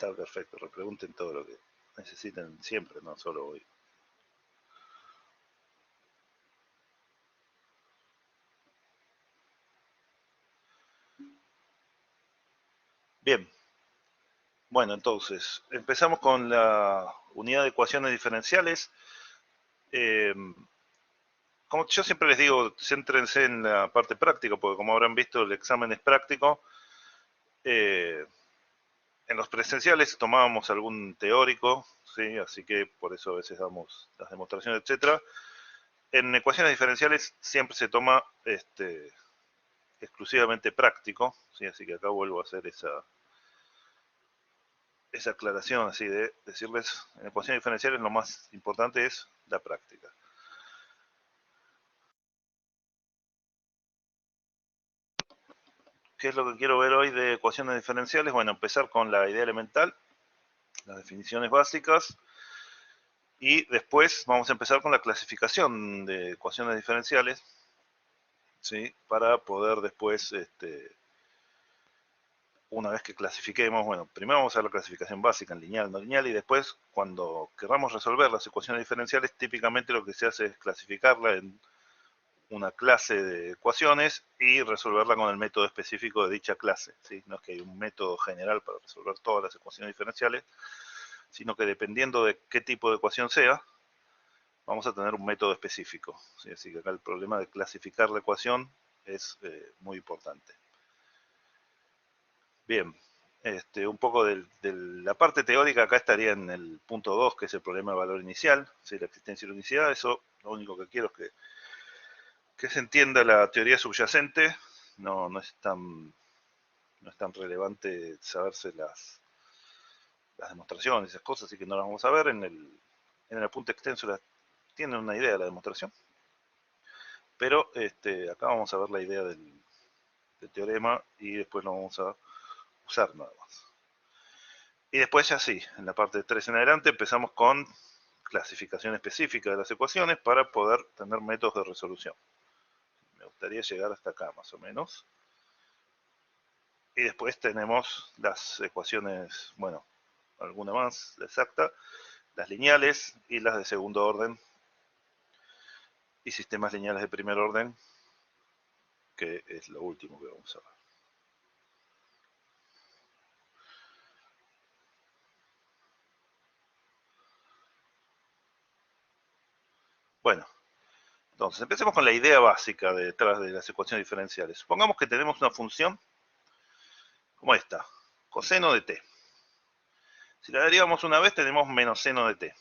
Está perfecto, repregunten todo lo que necesiten siempre, no solo hoy. Bien, bueno, entonces, empezamos con la unidad de ecuaciones diferenciales. Como yo siempre les digo, céntrense en la parte práctica, porque como habrán visto, el examen es práctico. En los presenciales tomábamos algún teórico, ¿sí? Así que por eso a veces damos las demostraciones, etc. En ecuaciones diferenciales siempre se toma exclusivamente práctico, ¿sí? Así que acá vuelvo a hacer esa aclaración, así de decirles, en ecuaciones diferenciales lo más importante es la práctica. ¿Qué es lo que quiero ver hoy de ecuaciones diferenciales? Bueno, empezar con la idea elemental, las definiciones básicas, y después vamos a empezar con la clasificación de ecuaciones diferenciales, ¿sí? Para poder después, una vez que clasifiquemos, bueno, primero vamos a ver la clasificación básica en lineal, no lineal, y después, cuando queramos resolver las ecuaciones diferenciales, típicamente lo que se hace es clasificarla en una clase de ecuaciones y resolverla con el método específico de dicha clase, ¿sí? No es que hay un método general para resolver todas las ecuaciones diferenciales, sino que dependiendo de qué tipo de ecuación sea, vamos a tener un método específico, ¿sí? Así que acá el problema de clasificar la ecuación es muy importante. Bien, un poco de la parte teórica acá estaría en el punto 2, que es el problema de valor inicial, ¿sí? La existencia y la unicidad. Eso lo único que quiero es que se entienda la teoría subyacente. No es tan relevante saberse las demostraciones, esas cosas, así que no las vamos a ver. En el apunte extenso tienen una idea de la demostración, pero acá vamos a ver la idea del teorema y después lo vamos a usar nada más. Y después ya sí, en la parte 3 en adelante empezamos con clasificación específica de las ecuaciones para poder tener métodos de resolución. Me gustaría llegar hasta acá más o menos. Y después tenemos las ecuaciones, bueno, alguna más exacta, las lineales y las de segundo orden y sistemas lineales de primer orden, que es lo último que vamos a ver. Bueno, entonces empecemos con la idea básica detrás de las ecuaciones diferenciales. Supongamos que tenemos una función como esta, coseno de t. Si la derivamos una vez tenemos menos seno de t.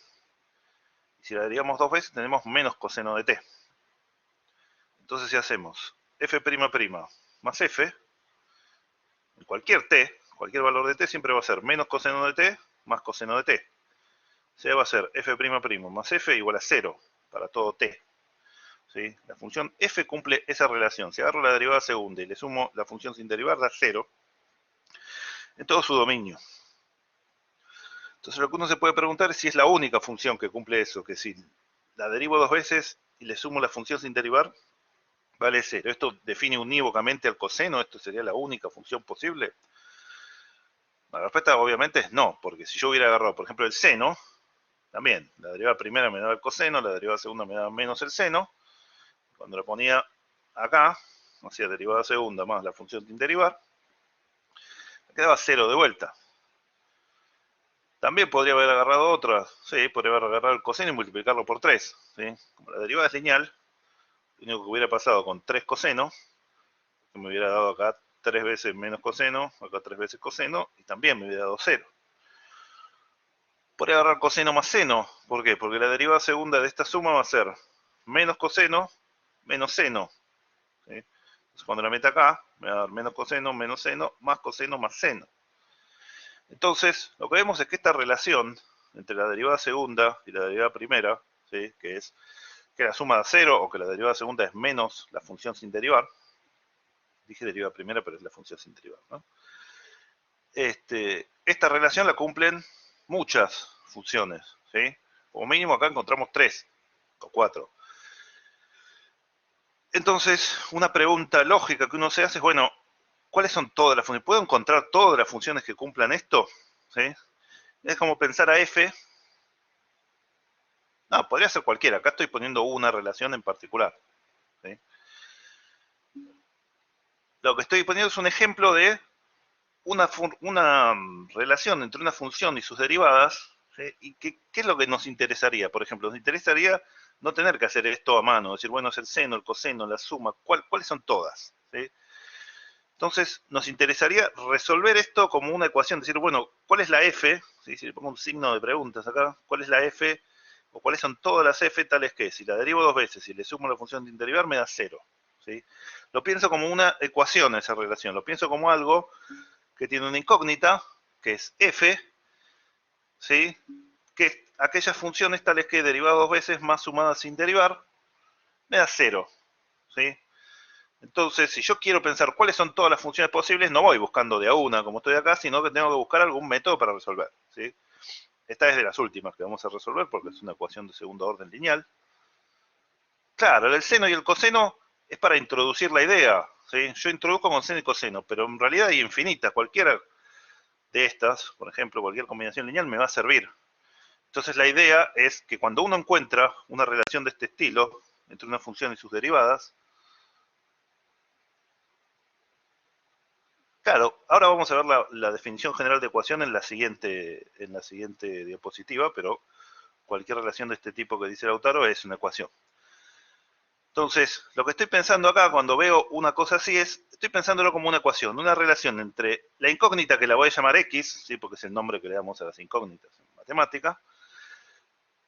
Y si la derivamos dos veces tenemos menos coseno de t. Entonces si hacemos f' más f, en cualquier t, cualquier valor de t siempre va a ser menos coseno de t más coseno de t. O sea, va a ser f' más f igual a 0 para todo t. ¿Sí? La función f cumple esa relación. Si agarro la derivada segunda y le sumo la función sin derivar, da 0 en todo su dominio. Entonces lo que uno se puede preguntar es si es la única función que cumple eso, que si la derivo dos veces y le sumo la función sin derivar, vale 0. ¿Esto define unívocamente al coseno? ¿Esto sería la única función posible? La respuesta obviamente es no, porque si yo hubiera agarrado, por ejemplo, el seno, también, la derivada primera me daba el coseno, la derivada segunda me daba menos el seno. Cuando la ponía acá, hacía derivada segunda más la función sin derivar, me quedaba 0 de vuelta. También podría haber agarrado otra, sí, podría haber agarrado el coseno y multiplicarlo por 3. ¿Sí? Como la derivada es lineal, lo único que hubiera pasado con 3 cosenos, que me hubiera dado acá 3 veces menos coseno, acá 3 veces coseno, y también me hubiera dado 0. Podría agarrar coseno más seno, ¿por qué? Porque la derivada segunda de esta suma va a ser menos coseno, menos seno. ¿Sí? Entonces cuando la meta acá, me va a dar menos coseno, más coseno, más seno. Entonces, lo que vemos es que esta relación entre la derivada segunda y la derivada primera, ¿sí? Que es que la suma da 0 o que la derivada segunda es menos la función sin derivar. Dije derivada primera, pero es la función sin derivar, ¿no? Esta relación la cumplen muchas funciones, ¿sí? Como mínimo acá encontramos 3 o 4. Entonces, una pregunta lógica que uno se hace es, bueno, ¿cuáles son todas las funciones? ¿Puedo encontrar todas las funciones que cumplan esto? ¿Sí? Es como pensar a f. No, podría ser cualquiera. Acá estoy poniendo una relación en particular, ¿sí? Lo que estoy poniendo es un ejemplo de una relación entre una función y sus derivadas, ¿sí? ¿Y qué es lo que nos interesaría? Por ejemplo, nos interesaría no tener que hacer esto a mano, decir, bueno, es el seno, el coseno, la suma, ¿cuáles son todas? ¿Sí? Entonces, nos interesaría resolver esto como una ecuación, decir, bueno, ¿cuál es la f? ¿Sí? Si le pongo un signo de preguntas acá, ¿cuál es la f? O cuáles son todas las f tales que, si la derivo dos veces y le sumo la función de derivar, me da cero. ¿Sí? Lo pienso como una ecuación esa relación, lo pienso como algo que tiene una incógnita, que es f, ¿sí? Que es aquellas funciones tales que derivado dos veces más sumada sin derivar, me da cero. ¿Sí? Entonces, si yo quiero pensar cuáles son todas las funciones posibles, no voy buscando de a una como estoy acá, sino que tengo que buscar algún método para resolver. ¿Sí? Esta es de las últimas que vamos a resolver porque es una ecuación de segundo orden lineal. Claro, el seno y el coseno es para introducir la idea. ¿Sí? Yo introduzco con seno y coseno, pero en realidad hay infinitas. Cualquiera de estas, por ejemplo, cualquier combinación lineal me va a servir. Entonces la idea es que cuando uno encuentra una relación de este estilo entre una función y sus derivadas, claro, ahora vamos a ver la definición general de ecuación en la siguiente diapositiva, pero cualquier relación de este tipo que dice Lautaro es una ecuación. Entonces, lo que estoy pensando acá cuando veo una cosa así es, estoy pensándolo como una ecuación, una relación entre la incógnita, que la voy a llamar x, ¿sí? Porque es el nombre que le damos a las incógnitas en matemática,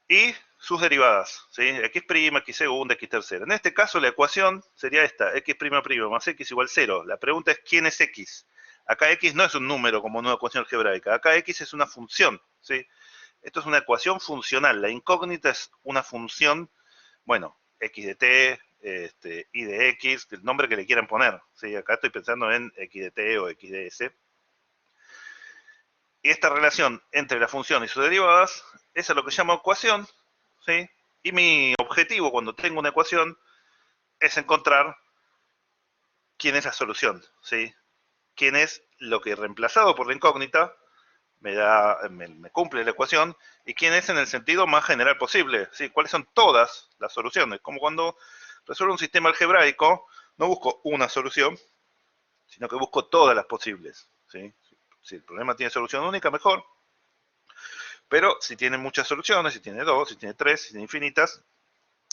y sus derivadas, ¿sí? X', X segunda, X tercera. En este caso la ecuación sería esta, X' más X igual 0. La pregunta es ¿quién es X? Acá X no es un número como en una ecuación algebraica, acá X es una función, ¿sí? Esto es una ecuación funcional, la incógnita es una función, bueno, X de t, y de X, el nombre que le quieran poner, ¿sí? Acá estoy pensando en X de t o X de s. Y esta relación entre la función y sus derivadas es a lo que llamo ecuación, ¿sí? Y mi objetivo cuando tengo una ecuación es encontrar quién es la solución, ¿sí? Quién es lo que reemplazado por la incógnita me cumple la ecuación y quién es en el sentido más general posible, ¿sí? ¿Cuáles son todas las soluciones? Como cuando resuelvo un sistema algebraico, no busco una solución, sino que busco todas las posibles, ¿sí? Si el problema tiene solución única, mejor. Pero si tiene muchas soluciones, si tiene dos, si tiene tres, si tiene infinitas,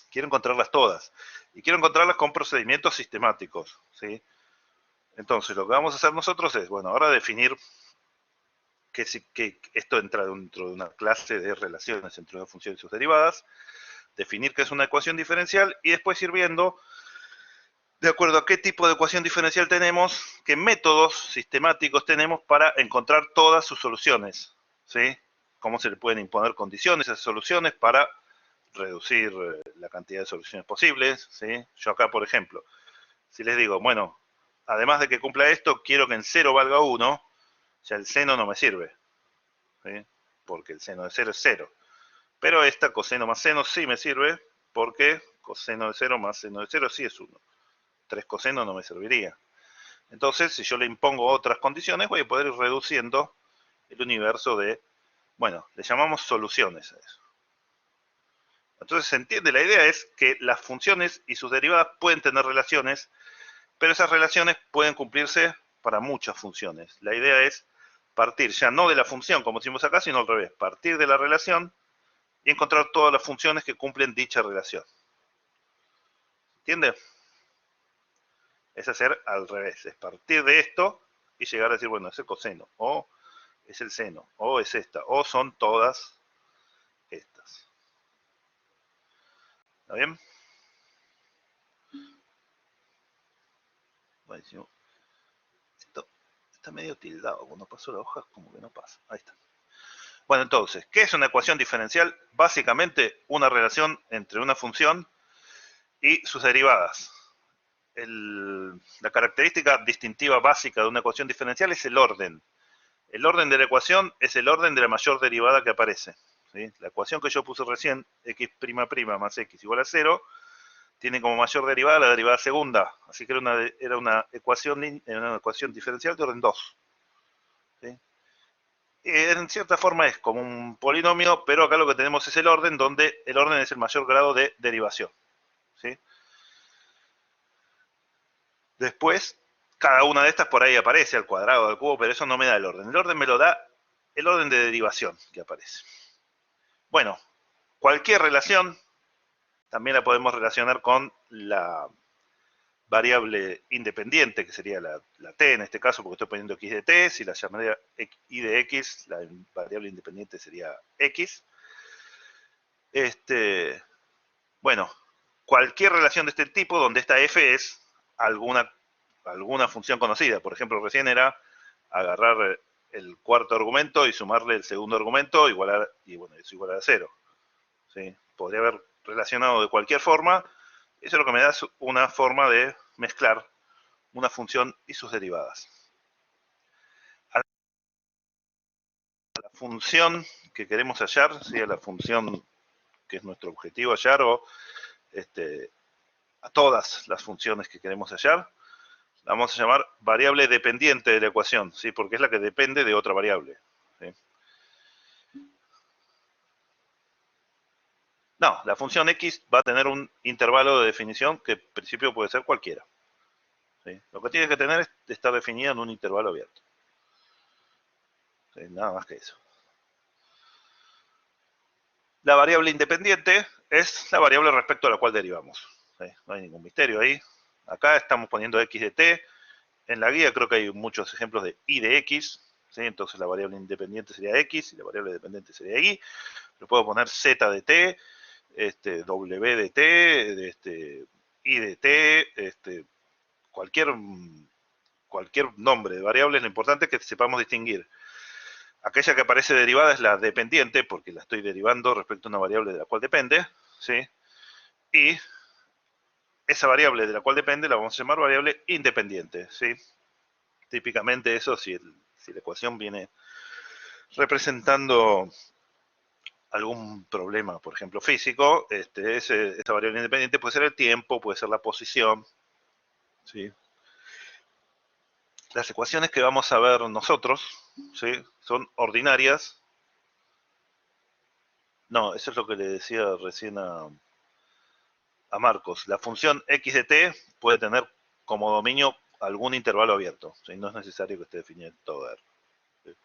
quiero encontrarlas todas. Y quiero encontrarlas con procedimientos sistemáticos, ¿sí? Entonces, lo que vamos a hacer nosotros es, bueno, ahora definir que esto entra dentro de una clase de relaciones entre una función y sus derivadas, definir qué es una ecuación diferencial y después ir viendo, de acuerdo a qué tipo de ecuación diferencial tenemos, qué métodos sistemáticos tenemos para encontrar todas sus soluciones, ¿sí? Cómo se le pueden imponer condiciones a esas soluciones para reducir la cantidad de soluciones posibles, ¿sí? Yo acá, por ejemplo, si les digo, bueno, además de que cumpla esto, quiero que en 0 valga 1, ya el seno no me sirve, ¿sí? Porque el seno de 0 es 0. Pero esta coseno más seno sí me sirve, porque coseno de 0 más seno de 0 sí es 1. 3 coseno no me serviría. Entonces, si yo le impongo otras condiciones, voy a poder ir reduciendo el universo de, bueno, le llamamos soluciones a eso. Entonces, se entiende, la idea es que las funciones y sus derivadas pueden tener relaciones, pero esas relaciones pueden cumplirse para muchas funciones. La idea es partir ya no de la función, como decimos acá, sino al revés, partir de la relación y encontrar todas las funciones que cumplen dicha relación. ¿Entiende? Es hacer al revés, es partir de esto y llegar a decir, bueno, es el coseno, o es el seno, o es esta, o son todas estas. ¿Está bien? Buenísimo. Esto está medio tildado, cuando paso la hoja como que no pasa. Ahí está. Bueno, entonces, ¿qué es una ecuación diferencial? Básicamente una relación entre una función y sus derivadas. La característica distintiva básica de una ecuación diferencial es el orden. El orden de la ecuación es el orden de la mayor derivada que aparece, ¿sí? La ecuación que yo puse recién, x' más x igual a 0, tiene como mayor derivada la derivada segunda, así que era una ecuación diferencial de orden 2. ¿Sí? En cierta forma es como un polinomio, pero acá lo que tenemos es el orden, donde el orden es el mayor grado de derivación, ¿sí? Después, cada una de estas por ahí aparece, al cuadrado, al cubo, pero eso no me da el orden. El orden me lo da el orden de derivación que aparece. Bueno, cualquier relación también la podemos relacionar con la variable independiente, que sería la t en este caso, porque estoy poniendo x de t. Si la llamaría y de x, la variable independiente sería x. Bueno, cualquier relación de este tipo donde esta f es alguna función conocida. Por ejemplo, recién era agarrar el cuarto argumento y sumarle el segundo argumento, y bueno, eso igual a 0. ¿Sí? Podría haber relacionado de cualquier forma. Eso es lo que me da una forma de mezclar una función y sus derivadas. A la función que queremos hallar, ¿sí? A la función que es nuestro objetivo hallar, o a todas las funciones que queremos hallar, la vamos a llamar variable dependiente de la ecuación, ¿sí? Porque es la que depende de otra variable, ¿sí? No, la función x va a tener un intervalo de definición que en principio puede ser cualquiera, ¿sí? Lo que tiene que tener es estar definida en un intervalo abierto, ¿sí? Nada más que eso. La variable independiente es la variable respecto a la cual derivamos, ¿sí? No hay ningún misterio ahí. Acá estamos poniendo x de t. En la guía creo que hay muchos ejemplos de y de x, ¿sí? Entonces la variable independiente sería x y la variable dependiente sería y. Le puedo poner z de t, w de t, y de t, cualquier nombre de variables. Lo importante es que sepamos distinguir. Aquella que aparece derivada es la dependiente, porque la estoy derivando respecto a una variable de la cual depende, ¿sí? Y esa variable de la cual depende la vamos a llamar variable independiente, ¿sí? Típicamente eso, si la ecuación viene representando algún problema, por ejemplo, físico, esa variable independiente puede ser el tiempo, puede ser la posición, ¿sí? Las ecuaciones que vamos a ver nosotros, ¿sí? Son ordinarias. No, eso es lo que le decía recién a Marcos. La función x de t puede tener como dominio algún intervalo abierto, ¿sí? No es necesario que esté definido todo R. ¿Sí?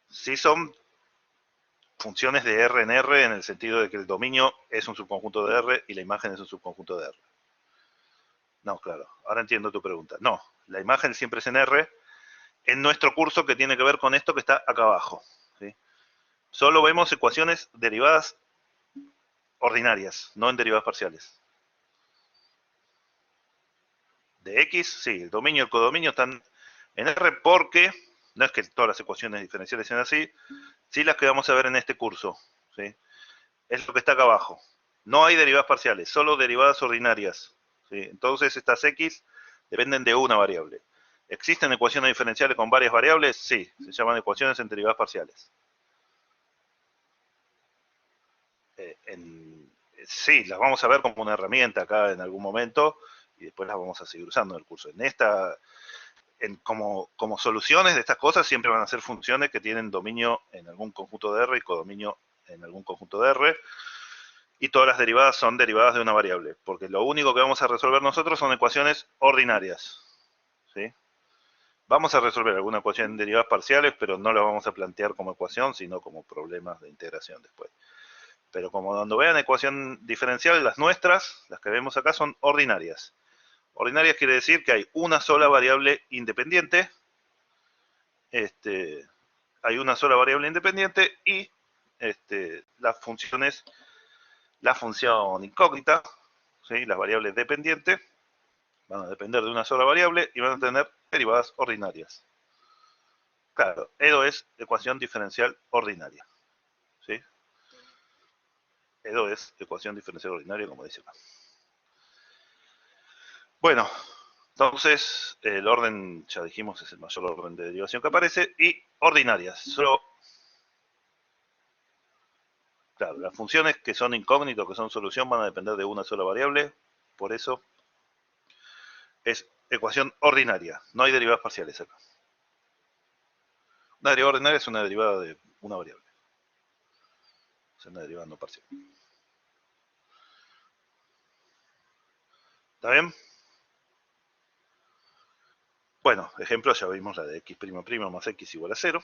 Sí son funciones de R en R, en el sentido de que el dominio es un subconjunto de R y la imagen es un subconjunto de R. No, claro, ahora entiendo tu pregunta. No, la imagen siempre es en R, en nuestro curso que tiene que ver con esto que está acá abajo, ¿sí? Solo vemos ecuaciones derivadas ordinarias, no en derivadas parciales. De X, sí, el dominio y el codominio están en R porque, no es que todas las ecuaciones diferenciales sean así, sí las que vamos a ver en este curso, ¿sí? Es lo que está acá abajo. No hay derivadas parciales, solo derivadas ordinarias, ¿sí? Entonces estas X dependen de una variable. ¿Existen ecuaciones diferenciales con varias variables? Sí, se llaman ecuaciones en derivadas parciales. Sí, las vamos a ver como una herramienta acá en algún momento y después las vamos a seguir usando en el curso. Como soluciones de estas cosas siempre van a ser funciones que tienen dominio en algún conjunto de R y codominio en algún conjunto de R, y todas las derivadas son derivadas de una variable, porque lo único que vamos a resolver nosotros son ecuaciones ordinarias, ¿sí? Vamos a resolver alguna ecuación en derivadas parciales, pero no la vamos a plantear como ecuación, sino como problemas de integración después. Pero como cuando vean ecuación diferencial, las nuestras, las que vemos acá, son ordinarias. Ordinarias quiere decir que hay una sola variable independiente, hay una sola variable independiente y las funciones, la función incógnita, ¿sí? Las variables dependientes van a depender de una sola variable y van a tener derivadas ordinarias. Claro, EDO es ecuación diferencial ordinaria, ¿sí? EDO es ecuación diferencial ordinaria, como dice acá. Bueno, entonces el orden, ya dijimos, es el mayor orden de derivación que aparece, y ordinarias. Solo, claro, las funciones que son incógnitos, que son solución, van a depender de una sola variable, por eso es ecuación ordinaria, no hay derivadas parciales acá. Una derivada ordinaria es una derivada de una variable. O sea, una derivada no parcial. ¿Está bien? Bueno, ejemplo, ya vimos la de x' más x igual a 0.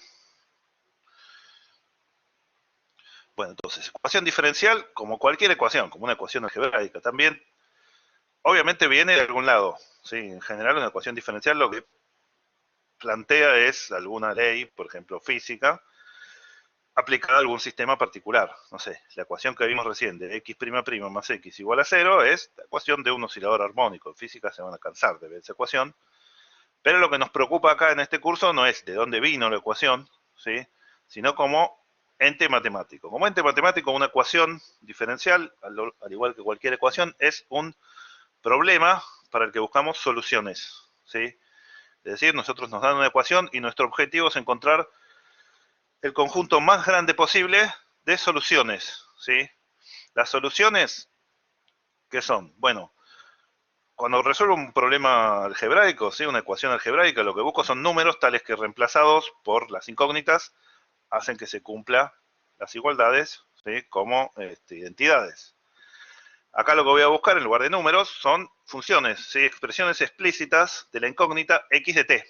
Bueno, entonces, ecuación diferencial, como cualquier ecuación, como una ecuación algebraica también, obviamente viene de algún lado. ¿Sí? En general, una ecuación diferencial lo que plantea es alguna ley, por ejemplo, física, aplicada a algún sistema particular. No sé, la ecuación que vimos recién de x' más x igual a 0 es la ecuación de un oscilador armónico. En física se van a cansar de ver esa ecuación. Pero lo que nos preocupa acá en este curso no es de dónde vino la ecuación, ¿sí? Sino como ente matemático. Como ente matemático, una ecuación diferencial, al igual que cualquier ecuación, es un problema para el que buscamos soluciones, ¿sí? Es decir, nosotros nos dan una ecuación y nuestro objetivo es encontrar el conjunto más grande posible de soluciones, ¿sí? Las soluciones, ¿qué son? Bueno, cuando resuelvo un problema algebraico, ¿sí? Una ecuación algebraica, lo que busco son números tales que reemplazados por las incógnitas hacen que se cumpla las igualdades, ¿sí? Como identidades. Acá lo que voy a buscar en lugar de números son funciones, ¿sí? Expresiones explícitas de la incógnita x de t,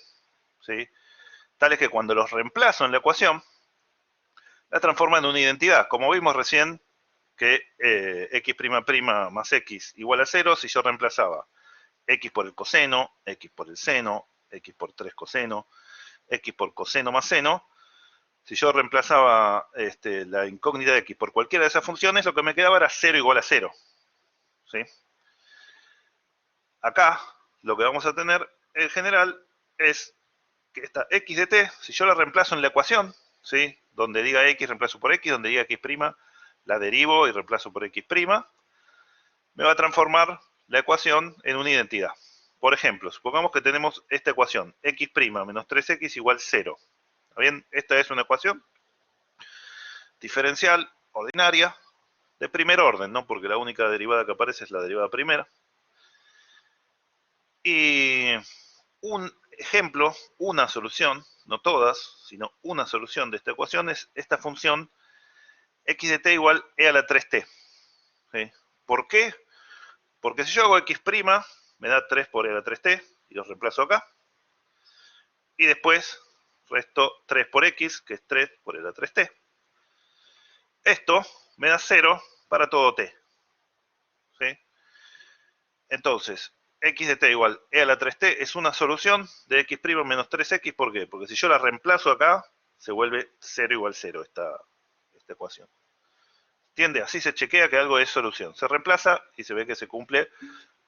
¿sí? Tales que cuando los reemplazo en la ecuación, la transforma en una identidad, como vimos recién que x' más x igual a 0 si yo reemplazaba x por el coseno, x por el seno, x por 3 coseno, x por coseno más seno. Si yo reemplazaba la incógnita de x por cualquiera de esas funciones, lo que me quedaba era 0 igual a 0. ¿Sí? Acá lo que vamos a tener en general es que esta x de t, si yo la reemplazo en la ecuación, ¿sí? Donde diga x reemplazo por x, donde diga x', la derivo y reemplazo por x', me va a transformar la ecuación en una identidad. Por ejemplo, supongamos que tenemos esta ecuación, x' menos 3x igual 0. ¿Está bien? Esta es una ecuación diferencial ordinaria de primer orden, ¿no? Porque la única derivada que aparece es la derivada primera. Y un ejemplo, una solución, no todas, sino una solución de esta ecuación es esta función x de t igual e a la 3t. ¿Sí? ¿Por qué? Porque si yo hago x', me da 3 por e a la 3t, y los reemplazo acá. Y después resto 3 por x, que es 3 por e a la 3t. Esto me da 0 para todo t. ¿Sí? Entonces, x de t igual e a la 3t es una solución de x' menos 3x. ¿Por qué? Porque si yo la reemplazo acá, se vuelve 0 igual 0 esta ecuación. ¿Entiende? Así se chequea que algo es solución. Se reemplaza y se ve que se cumple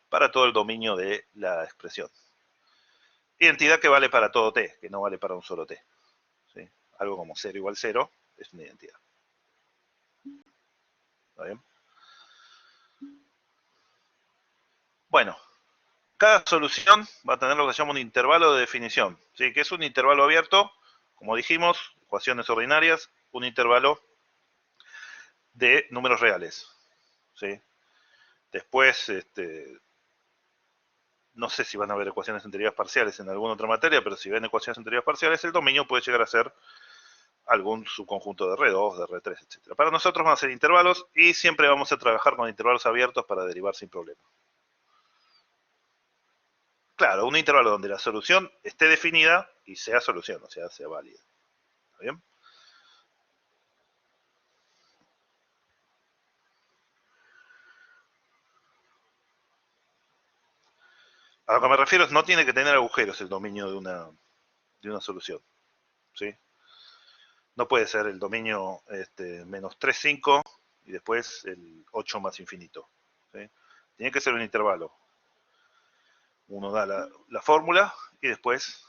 para todo el dominio de la expresión. Identidad que vale para todo t, que no vale para un solo t. ¿Sí? Algo como 0 igual 0 es una identidad. ¿Está bien? Bueno, cada solución va a tener lo que se llama un intervalo de definición. ¿Sí? Que es un intervalo abierto, como dijimos, ecuaciones ordinarias, un intervalo de números reales. ¿Sí? Después, no sé si van a haber ecuaciones en derivadas parciales en alguna otra materia, pero si ven ecuaciones en derivadas parciales, el dominio puede llegar a ser algún subconjunto de R2, de R3, etc. Para nosotros van a ser intervalos y siempre vamos a trabajar con intervalos abiertos para derivar sin problema. Claro, un intervalo donde la solución esté definida y sea solución, o sea válida. ¿Está bien? A lo que me refiero es no tiene que tener agujeros el dominio de una solución. ¿Sí? No puede ser el dominio menos 3, 5 y después el 8 más infinito. ¿Sí? Tiene que ser un intervalo. Uno da la fórmula y después...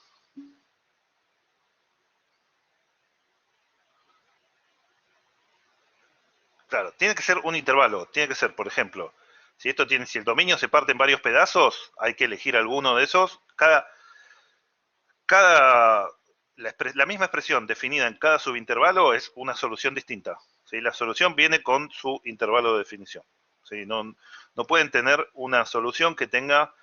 Claro, tiene que ser un intervalo. Tiene que ser, por ejemplo, si el dominio se parte en varios pedazos, hay que elegir alguno de esos. La misma expresión definida en cada subintervalo es una solución distinta. ¿Sí? La solución viene con su intervalo de definición. ¿Sí? No pueden tener una solución que tenga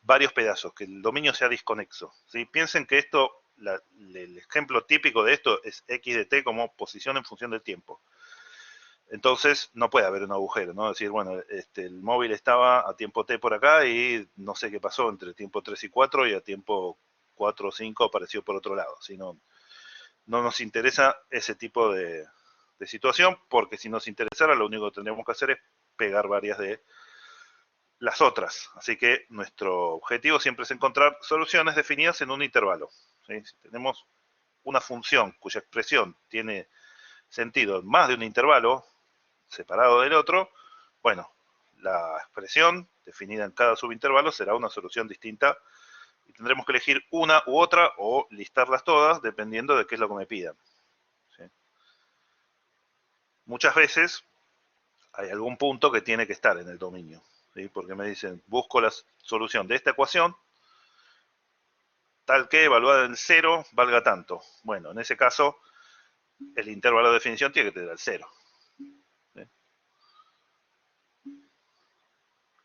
varios pedazos, que el dominio sea disconexo. ¿Sí? Piensen que esto el ejemplo típico de esto es x de t como posición en función del tiempo. Entonces no puede haber un agujero, ¿no? Es decir, bueno, el móvil estaba a tiempo t por acá y no sé qué pasó entre tiempo 3 y 4 y a tiempo 4 o 5 apareció por otro lado. Sino, no nos interesa ese tipo de situación, porque si nos interesara lo único que tendríamos que hacer es pegar varias de las otras. Así que nuestro objetivo siempre es encontrar soluciones definidas en un intervalo. ¿Sí? Si tenemos una función cuya expresión tiene sentido en más de un intervalo separado del otro, bueno, la expresión definida en cada subintervalo será una solución distinta y tendremos que elegir una u otra o listarlas todas dependiendo de qué es lo que me pidan. ¿Sí? Muchas veces hay algún punto que tiene que estar en el dominio, ¿sí? Porque me dicen, busco la solución de esta ecuación tal que evaluada en 0 valga tanto. Bueno, en ese caso, el intervalo de definición tiene que tener el 0. ¿Sí?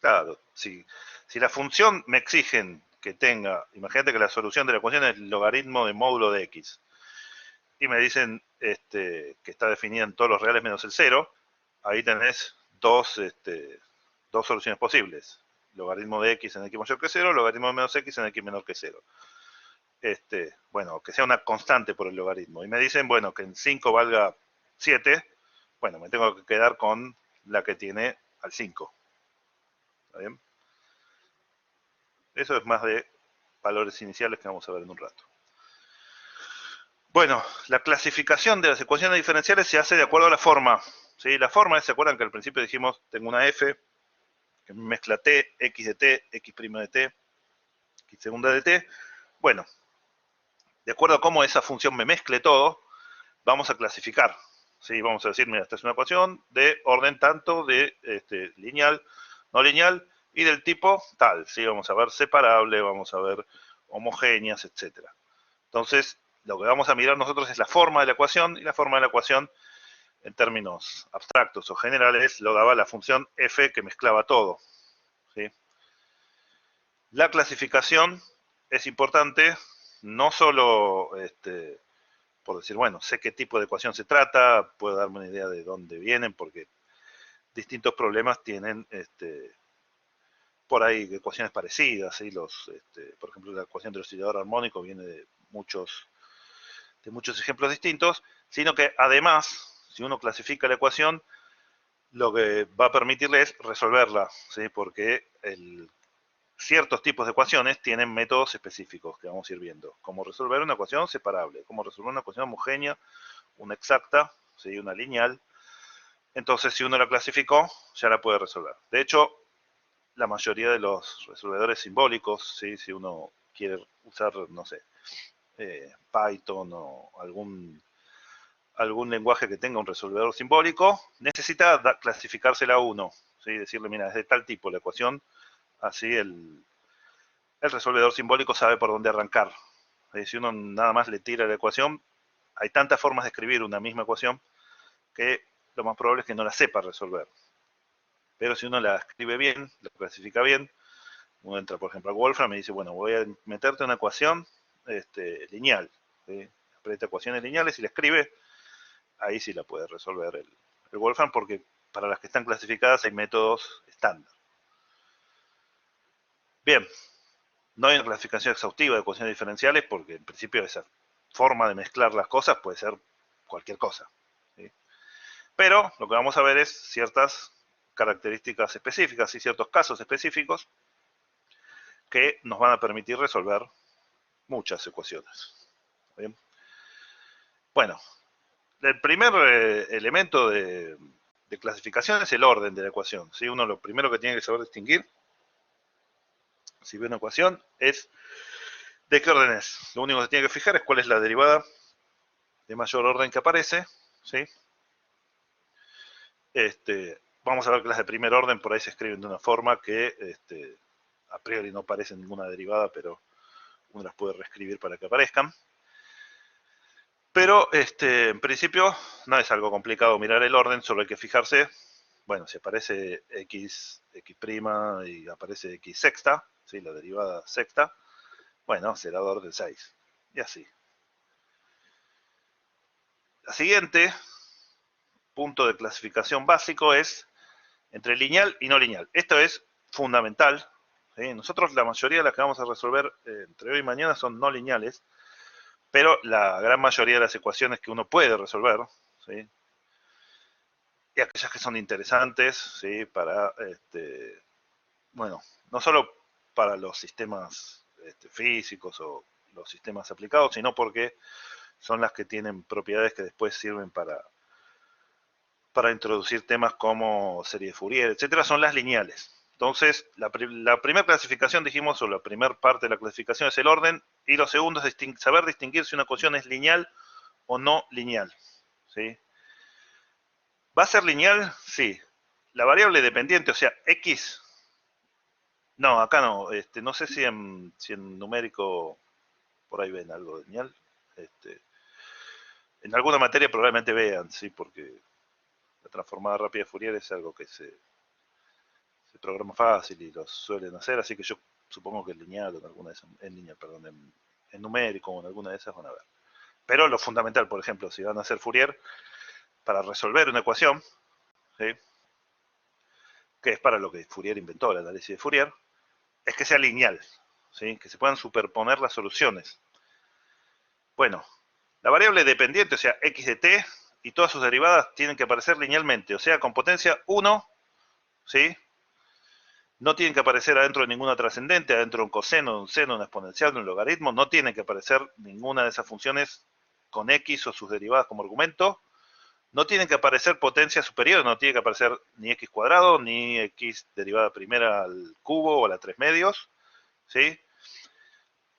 Claro, si la función me exigen que tenga, imagínate que la solución de la ecuación es el logaritmo de módulo de x, y me dicen que está definida en todos los reales menos el 0, ahí tenés dos soluciones posibles. Logaritmo de x en x mayor que 0, logaritmo de menos x en x menor que 0. Bueno, que sea una constante por el logaritmo. Y me dicen, bueno, que en 5 valga 7, bueno, me tengo que quedar con la que tiene al 5. ¿Está bien? Eso es más de valores iniciales que vamos a ver en un rato. Bueno, la clasificación de las ecuaciones diferenciales se hace de acuerdo a la forma. ¿Sí? La forma es, ¿se acuerdan que al principio dijimos, tengo una f, que mezcla t, x de t, x' de t, x segunda de t? Bueno, de acuerdo a cómo esa función me mezcle todo, vamos a clasificar. ¿Sí? Vamos a decir, mira, esta es una ecuación de orden tanto de lineal, no lineal, y del tipo tal. ¿Sí? Vamos a ver separable, vamos a ver homogéneas, etc. Entonces, lo que vamos a mirar nosotros es la forma de la ecuación, y la forma de la ecuación, en términos abstractos o generales, lo daba la función f que mezclaba todo. ¿Sí? La clasificación es importante, no solo por decir, bueno, sé qué tipo de ecuación se trata, puedo darme una idea de dónde vienen, porque distintos problemas tienen por ahí ecuaciones parecidas, ¿sí? Por ejemplo, la ecuación del oscilador armónico viene de muchos ejemplos distintos, sino que además, si uno clasifica la ecuación, lo que va a permitirle es resolverla, ¿sí? Porque ciertos tipos de ecuaciones tienen métodos específicos que vamos a ir viendo, como resolver una ecuación separable, como resolver una ecuación homogénea, una exacta, ¿sí? Una lineal. Entonces, si uno la clasificó, ya la puede resolver. De hecho, la mayoría de los resolvedores simbólicos, ¿sí? Si uno quiere usar, no sé, Python o algún lenguaje que tenga un resolvedor simbólico, necesita clasificársela a uno, ¿sí? Decirle, mira, es de tal tipo la ecuación, así el resolvedor simbólico sabe por dónde arrancar. Si uno nada más le tira la ecuación, hay tantas formas de escribir una misma ecuación que lo más probable es que no la sepa resolver. Pero si uno la escribe bien, la clasifica bien, uno entra, por ejemplo, a Wolfram y dice, bueno, voy a meterte una ecuación lineal. ¿Sí? Aprieta ecuaciones lineales y la escribe, ahí sí la puede resolver el Wolfram, porque para las que están clasificadas hay métodos estándar. Bien, no hay una clasificación exhaustiva de ecuaciones diferenciales, porque en principio esa forma de mezclar las cosas puede ser cualquier cosa. ¿Sí? Pero lo que vamos a ver es ciertas características específicas y ciertos casos específicos que nos van a permitir resolver muchas ecuaciones. ¿Bien? Bueno, el primer elemento de clasificación es el orden de la ecuación. ¿Sí? Uno lo primero que tiene que saber distinguir, si ve una ecuación, es de qué orden es. Lo único que se tiene que fijar es cuál es la derivada de mayor orden que aparece. ¿Sí? Vamos a ver que las de primer orden por ahí se escriben de una forma que a priori no parecen ninguna derivada, pero uno las puede reescribir para que aparezcan. Pero en principio no es algo complicado mirar el orden, solo hay que fijarse, bueno, si aparece x' y aparece x sexta, ¿sí? La derivada sexta, bueno, será de orden 6. Y así. La siguiente punto de clasificación básico es entre lineal y no lineal. Esto es fundamental. ¿Sí? Nosotros la mayoría de las que vamos a resolver entre hoy y mañana son no lineales, pero la gran mayoría de las ecuaciones que uno puede resolver, ¿sí? Y aquellas que son interesantes, ¿sí? Para, bueno, no solo para los sistemas físicos o los sistemas aplicados, sino porque son las que tienen propiedades que después sirven para introducir temas como serie de Fourier, etcétera, son las lineales. Entonces, la primera clasificación, dijimos, o la primera parte de la clasificación es el orden, y lo segundo es saber distinguir si una ecuación es lineal o no lineal. ¿Sí? ¿Va a ser lineal? Sí. La variable dependiente, o sea, x, no, acá no, no sé si en numérico por ahí ven algo de lineal. En alguna materia probablemente vean, sí, porque la transformada rápida de Fourier es algo que se programa fácil y lo suelen hacer, así que yo supongo que en lineal o en alguna de esas, en lineal, perdón, en numérico o en alguna de esas van a ver. Pero lo fundamental, por ejemplo, si van a hacer Fourier, para resolver una ecuación, ¿sí? Que es para lo que Fourier inventó, el análisis de Fourier, es que sea lineal, ¿sí? Que se puedan superponer las soluciones. Bueno, la variable dependiente, o sea, x de t, y todas sus derivadas tienen que aparecer linealmente, o sea, con potencia 1, ¿sí? No tienen que aparecer adentro de ninguna trascendente, adentro de un coseno, de un seno, de una exponencial, de un logaritmo, no tienen que aparecer ninguna de esas funciones con x o sus derivadas como argumento, no tienen que aparecer potencias superiores, no tiene que aparecer ni x cuadrado, ni x derivada primera al cubo o a la 3 medios, ¿sí?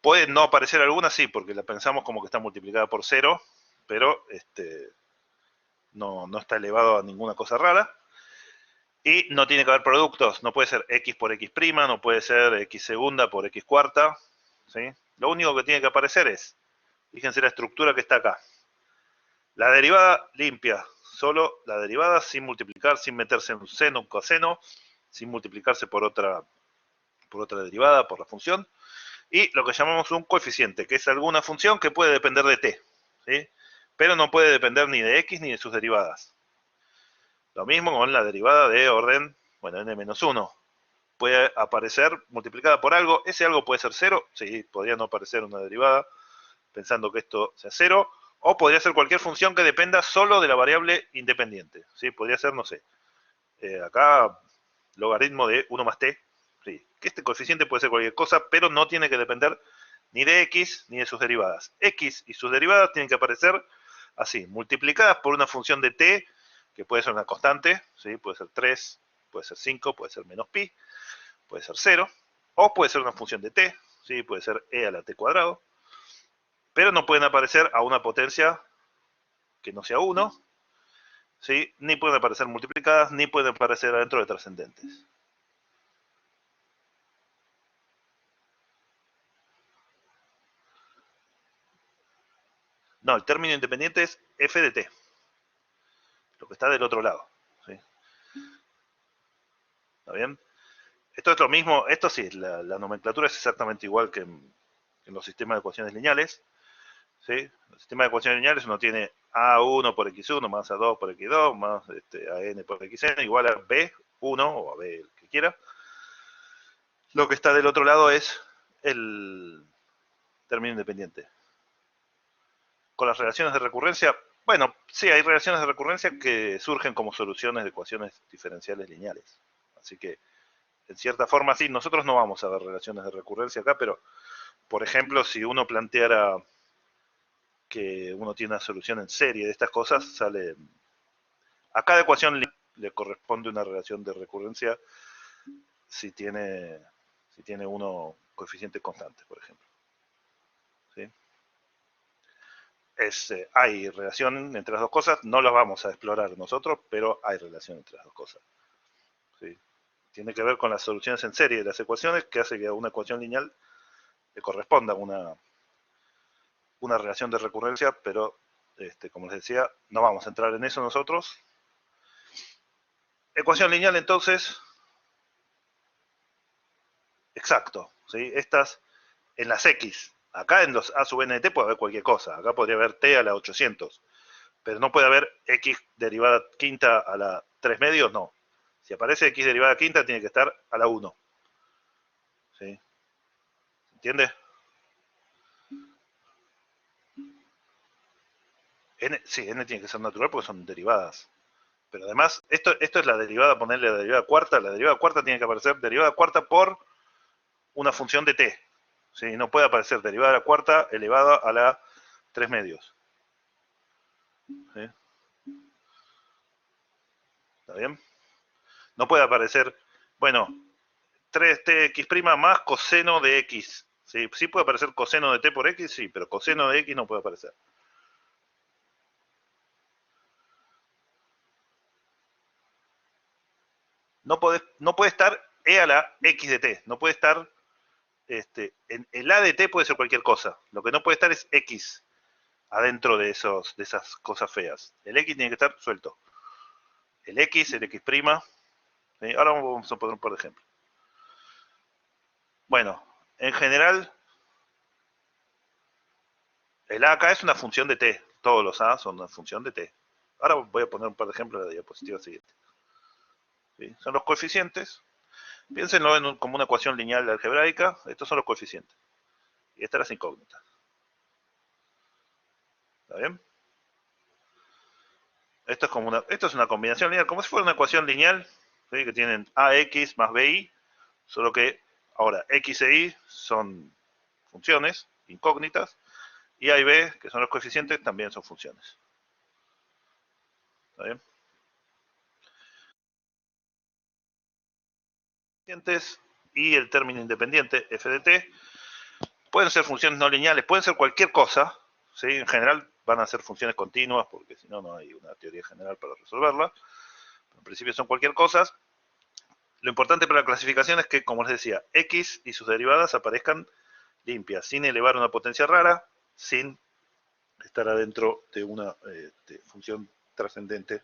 Pueden no aparecer algunas, sí, porque la pensamos como que está multiplicada por 0, pero no está elevado a ninguna cosa rara. Y no tiene que haber productos, no puede ser x por x prima, no puede ser x segunda por x cuarta, ¿sí? Lo único que tiene que aparecer es, fíjense la estructura que está acá. La derivada limpia, solo la derivada sin multiplicar, sin meterse en un seno, un coseno, sin multiplicarse por otra derivada, por la función. Y lo que llamamos un coeficiente, que es alguna función que puede depender de t, ¿sí? Pero no puede depender ni de x ni de sus derivadas. Lo mismo con la derivada de orden, bueno, n-1. Puede aparecer multiplicada por algo, ese algo puede ser 0, sí, podría no aparecer una derivada, pensando que esto sea 0, o podría ser cualquier función que dependa solo de la variable independiente, ¿sí? Podría ser, no sé, acá logaritmo de 1 más t, ¿sí? Que este coeficiente puede ser cualquier cosa, pero no tiene que depender ni de x ni de sus derivadas. X y sus derivadas tienen que aparecer así, multiplicadas por una función de t, que puede ser una constante, ¿sí? Puede ser 3, puede ser 5, puede ser menos pi, puede ser 0, o puede ser una función de t, ¿sí? Puede ser e a la t cuadrado, pero no pueden aparecer a una potencia que no sea 1, ¿sí? Ni pueden aparecer multiplicadas, ni pueden aparecer adentro de trascendentes. No, el término independiente es f de t, lo que está del otro lado, ¿sí? ¿Está bien? Esto es lo mismo, esto sí, la nomenclatura es exactamente igual que en los sistemas de ecuaciones lineales, ¿sí? El sistema de ecuaciones lineales uno tiene a1 por x1 más a2 por x2 más an por xn igual a b1 o a b el que quiera. Lo que está del otro lado es el término independiente. Con las relaciones de recurrencia, bueno, sí, hay relaciones de recurrencia que surgen como soluciones de ecuaciones diferenciales lineales. Así que, en cierta forma, sí, nosotros no vamos a ver relaciones de recurrencia acá, pero, por ejemplo, si uno planteara que uno tiene una solución en serie de estas cosas, sale... A cada ecuación le corresponde una relación de recurrencia si tiene uno coeficiente constante, por ejemplo. ¿Sí? Hay relación entre las dos cosas, no las vamos a explorar nosotros, pero hay relación entre las dos cosas. ¿Sí? Tiene que ver con las soluciones en serie de las ecuaciones, que hace que a una ecuación lineal le corresponda una relación de recurrencia, pero como les decía, no vamos a entrar en eso nosotros. Ecuación lineal, entonces, exacto, ¿sí? Estas en las X. Acá en los A sub n de t puede haber cualquier cosa. Acá podría haber t a la 800. Pero no puede haber x derivada quinta a la 3 medios, no. Si aparece x derivada quinta, tiene que estar a la 1. ¿Sí? ¿Entiendes? Sí, n tiene que ser natural porque son derivadas. Pero además, esto es la derivada, ponerle la derivada cuarta. La derivada cuarta tiene que aparecer derivada cuarta por una función de t. ¿Sí? No puede aparecer derivada cuarta elevada a la 3 medios. ¿Sí? ¿Está bien? No puede aparecer, bueno, 3tx' más coseno de x. ¿Sí? Sí puede aparecer coseno de t por x, sí, pero coseno de x no puede aparecer. No puede estar e a la x de t. No puede estar, el a de t puede ser cualquier cosa. Lo que no puede estar es x adentro de esas cosas feas. El x tiene que estar suelto. El x, el x'. ¿Sí? Ahora vamos a poner un par de ejemplos. Bueno, en general, el a acá es una función de t. Todos los a son una función de t. Ahora voy a poner un par de ejemplos en la diapositiva siguiente. ¿Sí? Son los coeficientes. Piénsenlo como una ecuación lineal algebraica. Estos son los coeficientes. Y estas las incógnitas. ¿Está bien? Esto es una combinación lineal, como si fuera una ecuación lineal, ¿sí? Que tienen ax más bi, solo que ahora x e y son funciones incógnitas, y a y b, que son los coeficientes, también son funciones. ¿Está bien? Y el término independiente, f de t, pueden ser funciones no lineales, pueden ser cualquier cosa, ¿sí? En general van a ser funciones continuas, porque si no, no hay una teoría general para resolverla. En principio son cualquier cosa. Lo importante para la clasificación es que, como les decía, x y sus derivadas aparezcan limpias, sin elevar una potencia rara, sin estar adentro de una función trascendente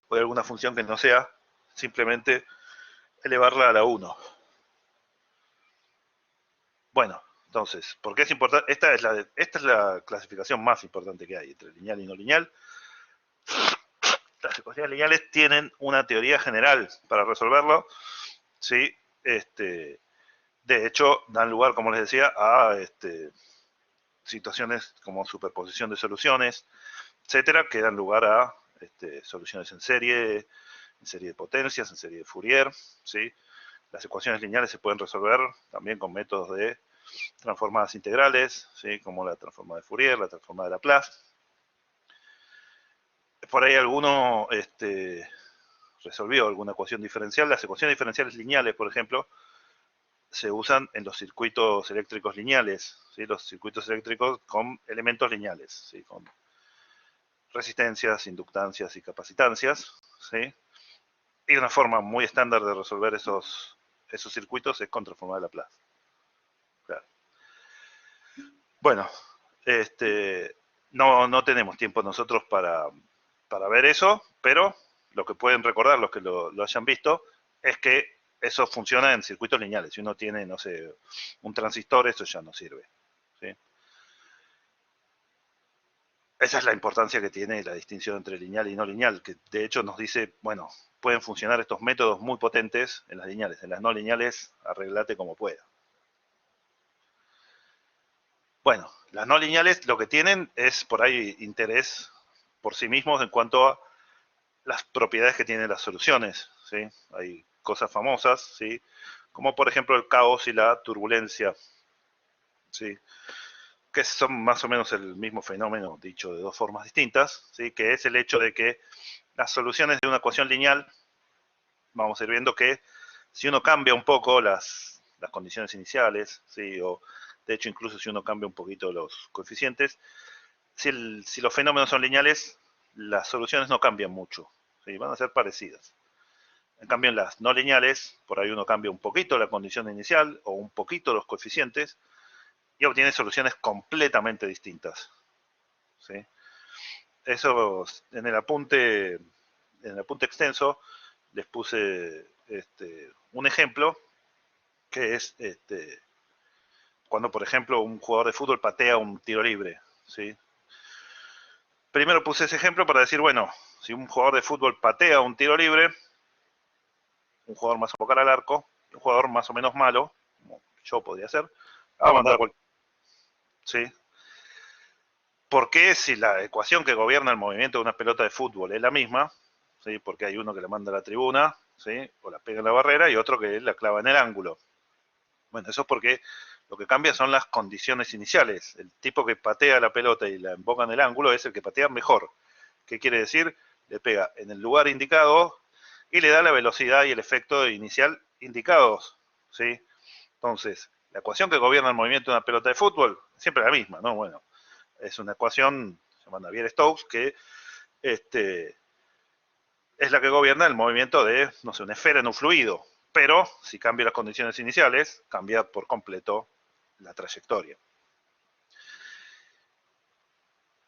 o de alguna función que no sea simplemente elevarla a la 1. Bueno, entonces, ¿por qué es importante? Esta es la clasificación más importante que hay entre lineal y no lineal. Las ecuaciones lineales tienen una teoría general para resolverlo, ¿sí? De hecho, dan lugar, como les decía, a situaciones como superposición de soluciones, etcétera, que dan lugar a soluciones en serie de potencias, en serie de Fourier, ¿sí? Las ecuaciones lineales se pueden resolver también con métodos de transformadas integrales, ¿sí? Como la transformada de Fourier, la transformada de Laplace. Por ahí alguno resolvió alguna ecuación diferencial. Las ecuaciones diferenciales lineales, por ejemplo, se usan en los circuitos eléctricos lineales, ¿sí? Los circuitos eléctricos con elementos lineales, ¿sí? Con resistencias, inductancias y capacitancias, ¿sí? Y una forma muy estándar de resolver esos circuitos es con transformada de Laplace. Claro. Bueno, no tenemos tiempo nosotros para ver eso, pero lo que pueden recordar los que lo hayan visto es que eso funciona en circuitos lineales. Si uno tiene, no sé, un transistor, eso ya no sirve. ¿Sí? Esa es la importancia que tiene la distinción entre lineal y no lineal, que de hecho nos dice, bueno, pueden funcionar estos métodos muy potentes en las lineales. En las no lineales, arreglate como pueda. Bueno, las no lineales lo que tienen es por ahí interés por sí mismos en cuanto a las propiedades que tienen las soluciones, ¿sí? Hay cosas famosas, ¿sí? Como por ejemplo el caos y la turbulencia, ¿sí? Que son más o menos el mismo fenómeno, dicho de dos formas distintas, ¿sí? Que es el hecho de que las soluciones de una ecuación lineal, vamos a ir viendo que si uno cambia un poco las condiciones iniciales, ¿sí? O de hecho incluso si uno cambia un poquito los coeficientes, si los fenómenos son lineales, las soluciones no cambian mucho, ¿sí? Van a ser parecidas. En cambio, en las no lineales, por ahí uno cambia un poquito la condición inicial o un poquito los coeficientes y obtiene soluciones completamente distintas, ¿sí? Eso en el apunte extenso les puse un ejemplo que es cuando, por ejemplo, un jugador de fútbol patea un tiro libre, ¿sí? Primero puse ese ejemplo para decir, bueno, si un jugador de fútbol patea un tiro libre, un jugador más a al arco, un jugador más o menos malo, como yo podría ser, va a mandar cualquier... ¿Sí? ¿Por qué si la ecuación que gobierna el movimiento de una pelota de fútbol es la misma? ¿Sí? Porque hay uno que la manda a la tribuna, ¿sí? O la pega en la barrera, y otro que la clava en el ángulo. Bueno, eso es porque lo que cambia son las condiciones iniciales. El tipo que patea la pelota y la emboca en el ángulo es el que patea mejor. ¿Qué quiere decir? Le pega en el lugar indicado y le da la velocidad y el efecto inicial indicados, ¿sí? Entonces, la ecuación que gobierna el movimiento de una pelota de fútbol es siempre la misma, ¿no? Bueno, es una ecuación, se llama Navier-Stokes, que es la que gobierna el movimiento de, no sé, una esfera en un fluido. Pero, si cambia las condiciones iniciales, cambia por completo la trayectoria.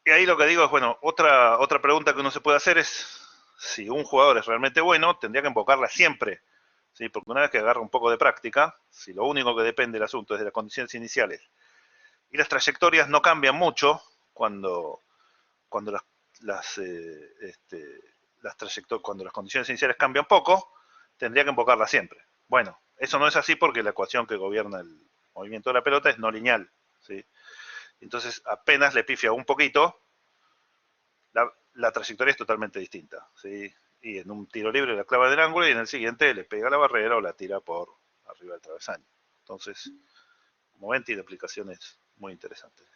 Y ahí lo que digo es, bueno, otra pregunta que uno se puede hacer es, si un jugador es realmente bueno, tendría que invocarla siempre, ¿sí? Porque una vez que agarra un poco de práctica, si lo único que depende del asunto es de las condiciones iniciales, y las trayectorias no cambian mucho cuando cuando las condiciones iniciales cambian poco, tendría que invocarla siempre. Bueno, eso no es así porque la ecuación que gobierna el movimiento de la pelota es no lineal, ¿sí? Entonces, apenas le pifia un poquito, la trayectoria es totalmente distinta, ¿sí? Y en un tiro libre la clava del ángulo y en el siguiente le pega a la barrera o la tira por arriba del travesaño. Entonces, como ven, tiene aplicaciones muy interesantes.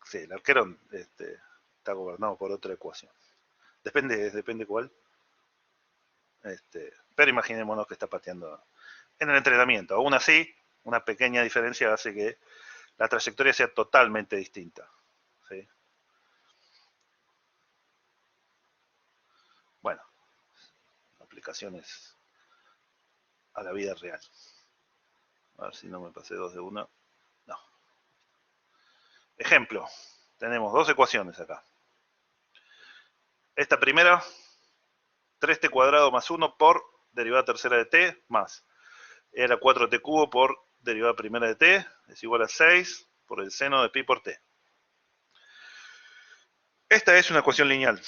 Sí, el arquero está gobernado por otra ecuación. Depende cuál. Pero imaginémonos que está pateando en el entrenamiento. Aún así, una pequeña diferencia hace que la trayectoria sea totalmente distinta, ¿sí? Bueno, aplicaciones a la vida real. A ver si no me pasé dos de una. No. Ejemplo. Tenemos dos ecuaciones acá. Esta primera, 3t cuadrado más 1 por derivada tercera de t más era 4t cubo por derivada primera de t es igual a 6 por el seno de pi por t. Esta es una ecuación lineal.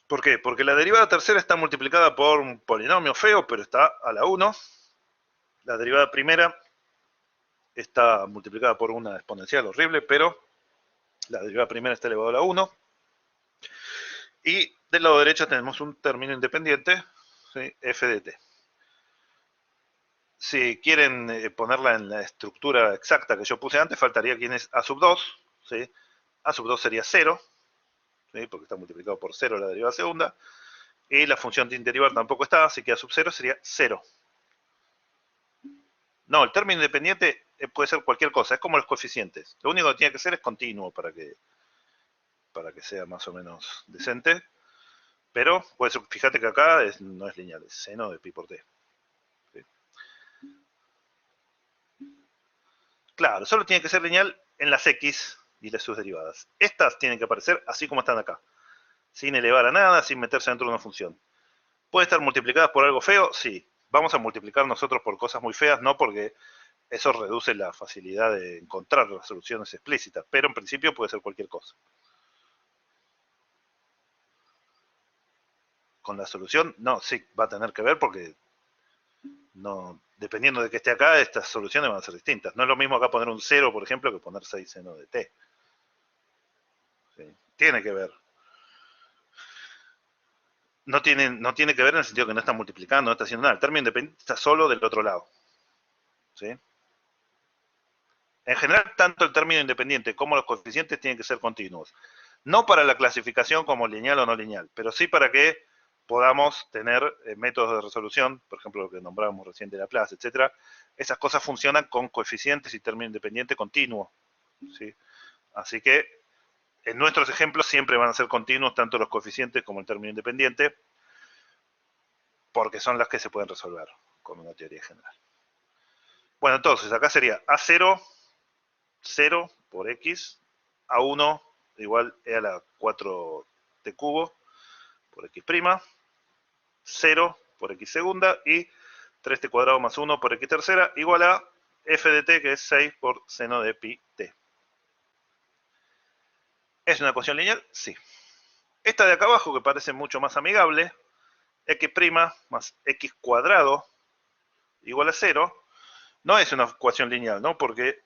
¿Por qué? Porque la derivada tercera está multiplicada por un polinomio feo, pero está a la 1. La derivada primera está multiplicada por una exponencial horrible, pero la derivada primera está elevado a la 1. Y del lado derecho tenemos un término independiente, ¿sí? F de t. Si quieren ponerla en la estructura exacta que yo puse antes, faltaría quien es a sub 2, ¿sí? A sub 2 sería 0, ¿sí? Porque está multiplicado por 0 la derivada segunda, y la función de interior tampoco está, así que a sub 0 sería 0. No, el término independiente puede ser cualquier cosa, es como los coeficientes. Lo único que tiene que ser es continuo para que sea más o menos decente, pero puede ser, fíjate que acá no es lineal, es seno de pi por t. ¿Sí? Claro, solo tiene que ser lineal en las x y sus derivadas. Estas tienen que aparecer así como están acá, sin elevar a nada, sin meterse dentro de una función. ¿Puede estar multiplicadas por algo feo? Sí. Vamos a multiplicar nosotros por cosas muy feas, no porque eso reduce la facilidad de encontrar las soluciones explícitas, pero en principio puede ser cualquier cosa. Con la solución, no, sí, va a tener que ver porque no, dependiendo de que esté acá, estas soluciones van a ser distintas. No es lo mismo acá poner un 0, por ejemplo, que poner 6 seno de t. ¿Sí? Tiene que ver. No tiene que ver en el sentido que no está multiplicando, no está haciendo nada. El término independiente está solo del otro lado. ¿Sí? En general, tanto el término independiente como los coeficientes tienen que ser continuos. No para la clasificación como lineal o no lineal, pero sí para que podamos tener métodos de resolución, por ejemplo, lo que nombrábamos recién de Laplace, etcétera. Esas cosas funcionan con coeficientes y término independiente continuo, ¿sí? Así que en nuestros ejemplos siempre van a ser continuos tanto los coeficientes como el término independiente, porque son las que se pueden resolver con una teoría general. Bueno, entonces acá sería A0, 0 por x, A1 igual e a la 4t cubo por x prima, 0 por x segunda y 3t cuadrado más 1 por x tercera igual a f de t, que es 6 por seno de pi t. ¿Es una ecuación lineal? Sí. Esta de acá abajo, que parece mucho más amigable, x' más x cuadrado igual a 0, no es una ecuación lineal, ¿no? Porque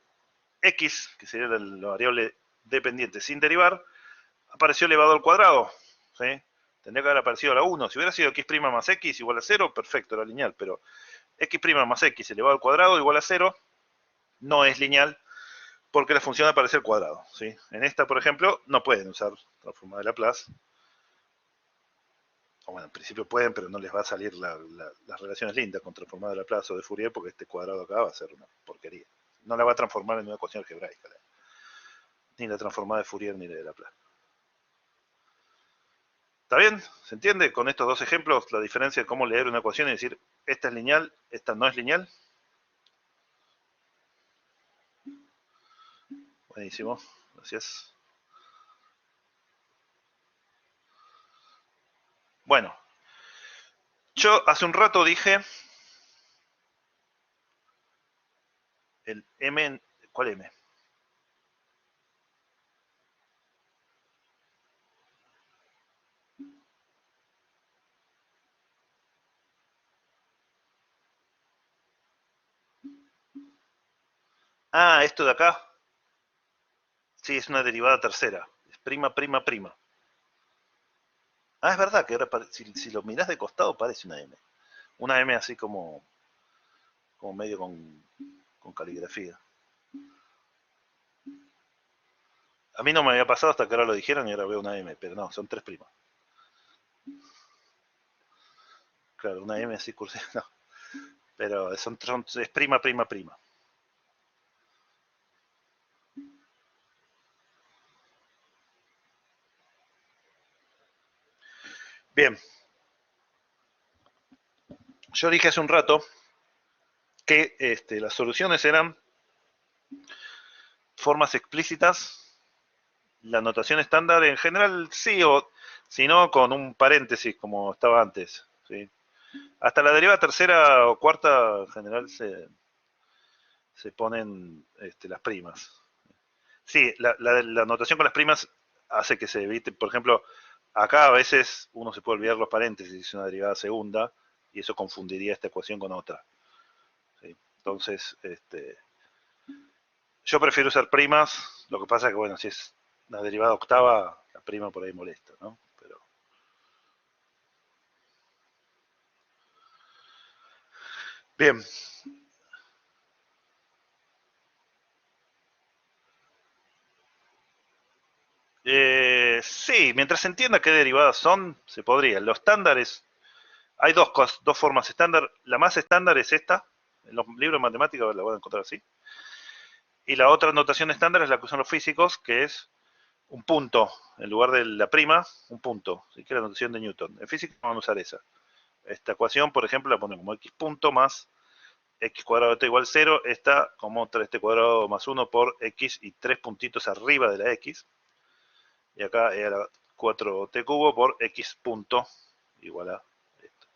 x, que sería la variable dependiente sin derivar, apareció elevado al cuadrado, ¿sí? Tendría que haber aparecido a la 1. Si hubiera sido x' más x igual a 0, perfecto, era lineal, pero x' más x elevado al cuadrado igual a 0 no es lineal porque la función aparece al cuadrado, ¿sí? En esta, por ejemplo, no pueden usar transformada de Laplace. O bueno, en principio pueden, pero no les va a salir las relaciones lindas con transformada de Laplace o de Fourier porque este cuadrado acá va a ser una porquería. No la va a transformar en una ecuación algebraica. Ni la transformada de Fourier ni la de Laplace. ¿Está bien? ¿Se entiende? Con estos dos ejemplos, la diferencia de cómo leer una ecuación y decir, esta es lineal, esta no es lineal. Buenísimo, gracias. Bueno, yo hace un rato dije el M, ¿cuál M? Ah, esto de acá. Sí, es una derivada tercera. Es prima, prima, prima. Ah, es verdad que ahora si lo mirás de costado parece una M. Una M así como medio con caligrafía. A mí no me había pasado hasta que ahora lo dijeron y ahora veo una M, pero no, son tres primas. Claro, una M así cursiva, no. Pero es prima, prima, prima. Bien. Yo dije hace un rato que las soluciones eran formas explícitas. La notación estándar en general sí, o si no, con un paréntesis como estaba antes. ¿Sí? Hasta la derivada tercera o cuarta en general se ponen las primas. Sí, la notación con las primas hace que se evite, por ejemplo, acá a veces uno se puede olvidar los paréntesis, es una derivada segunda, y eso confundiría esta ecuación con otra. ¿Sí? Entonces, yo prefiero usar primas, lo que pasa es que, bueno, si es una derivada octava, la prima por ahí molesta, ¿no? Pero, bien. Sí, mientras se entienda qué derivadas son, se podría. Los estándares, hay dos formas estándar. La más estándar es esta, en los libros de matemáticas la van a encontrar así. Y la otra notación estándar es la que usan los físicos, que es un punto, en lugar de la prima, un punto, ¿sí? Que es la notación de Newton. En física van a usar esa. Esta ecuación, por ejemplo, la ponemos como x punto más x cuadrado de t igual 0, esta como 3t cuadrado más 1 por x y 3 puntitos arriba de la x. Y acá era 4t cubo por x punto igual a esto.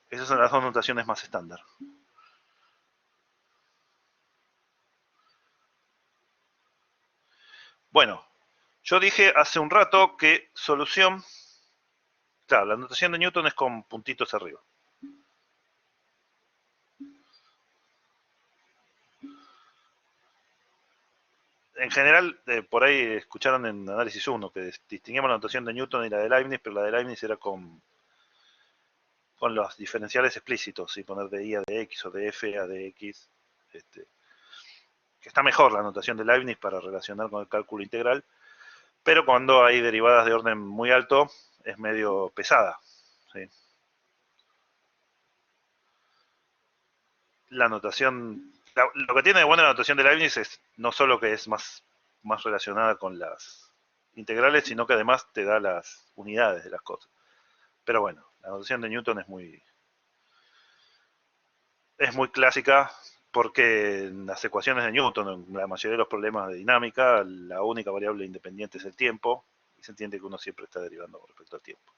Esas son las dos notaciones más estándar. Bueno, yo dije hace un rato que solución, claro, la notación de Newton es con puntitos arriba. En general, por ahí escucharon en análisis 1 que distinguíamos la notación de Newton y la de Leibniz, pero la de Leibniz era con los diferenciales explícitos, y poner de i a de x o de f a de x, que está mejor la notación de Leibniz para relacionar con el cálculo integral, pero cuando hay derivadas de orden muy alto es medio pesada. ¿Sí? La notación, lo que tiene de buena la notación de Leibniz es no solo que es más relacionada con las integrales, sino que además te da las unidades de las cosas. Pero bueno, la notación de Newton es muy clásica porque en las ecuaciones de Newton, en la mayoría de los problemas de dinámica, la única variable independiente es el tiempo, y se entiende que uno siempre está derivando con respecto al tiempo.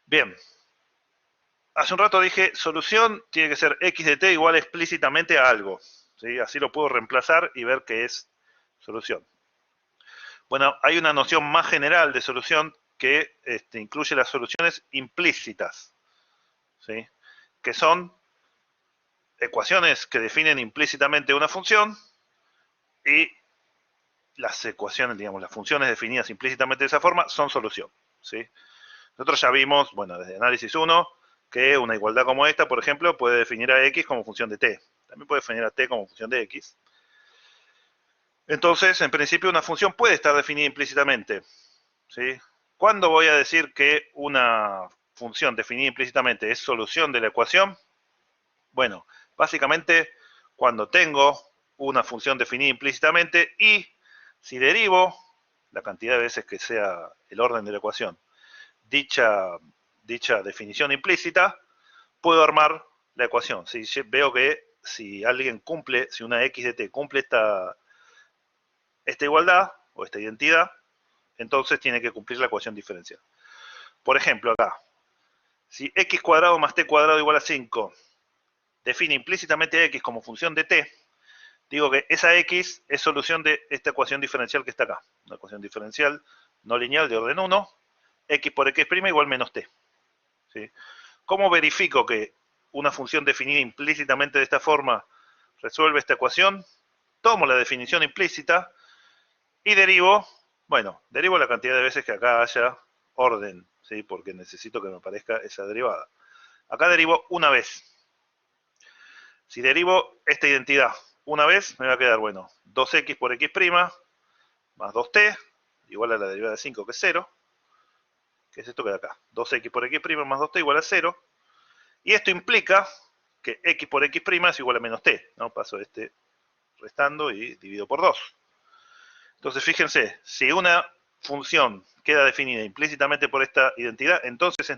Bien, hace un rato dije, solución tiene que ser x de t igual explícitamente a algo. ¿sí? Así lo puedo reemplazar y ver que es solución. Bueno, hay una noción más general de solución que incluye las soluciones implícitas, ¿sí? Que son ecuaciones que definen implícitamente una función y las ecuaciones, digamos, las funciones definidas implícitamente de esa forma son solución, ¿sí? Nosotros ya vimos, bueno, desde análisis 1, que una igualdad como esta, por ejemplo, puede definir a x como función de t. También puede definir a t como función de x. Entonces, en principio, una función puede estar definida implícitamente, ¿sí? ¿Cuándo voy a decir que una función definida implícitamente es solución de la ecuación? Bueno, básicamente cuando tengo una función definida implícitamente y si derivo la cantidad de veces que sea el orden de la ecuación dicha definición implícita, puedo armar la ecuación. Si veo que si alguien cumple, si una x de t cumple esta igualdad o esta identidad, entonces tiene que cumplir la ecuación diferencial. Por ejemplo, acá, si x cuadrado más t cuadrado igual a 5 define implícitamente a x como función de t, digo que esa x es solución de esta ecuación diferencial que está acá. Una ecuación diferencial no lineal de orden 1, x por x' igual menos t. ¿Sí? ¿Cómo verifico que una función definida implícitamente de esta forma resuelve esta ecuación? Tomo la definición implícita y derivo la cantidad de veces que acá haya orden, ¿sí? Porque necesito que me aparezca esa derivada. Acá derivo una vez. Si derivo esta identidad una vez, me va a quedar, 2x por x' más 2t, igual a la derivada de 5, que es 0. ¿Qué es esto que da acá? 2x por x' más 2t igual a 0. Y esto implica que x por x' es igual a menos t, ¿no? Paso restando y divido por 2. Entonces, fíjense, si una función queda definida implícitamente por esta identidad, entonces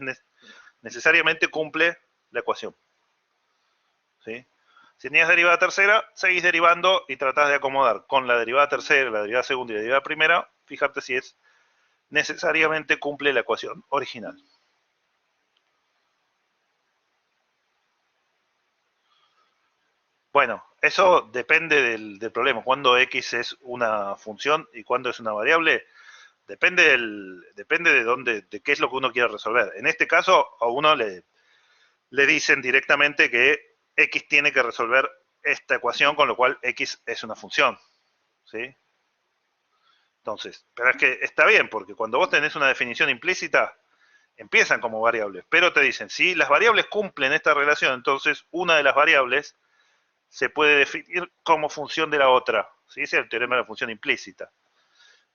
necesariamente cumple la ecuación. ¿Sí? Si tenías derivada tercera, seguís derivando y tratás de acomodar con la derivada tercera, la derivada segunda y la derivada primera, fíjate si es necesariamente cumple la ecuación original. Bueno, eso depende del problema. Cuando x es una función y cuando es una variable, depende de qué es lo que uno quiere resolver. En este caso, a uno le dicen directamente que x tiene que resolver esta ecuación, con lo cual x es una función, ¿sí? Entonces, pero es que está bien, porque cuando vos tenés una definición implícita, empiezan como variables, pero te dicen, si las variables cumplen esta relación, entonces una de las variables se puede definir como función de la otra, ¿sí? Ese es el teorema de la función implícita.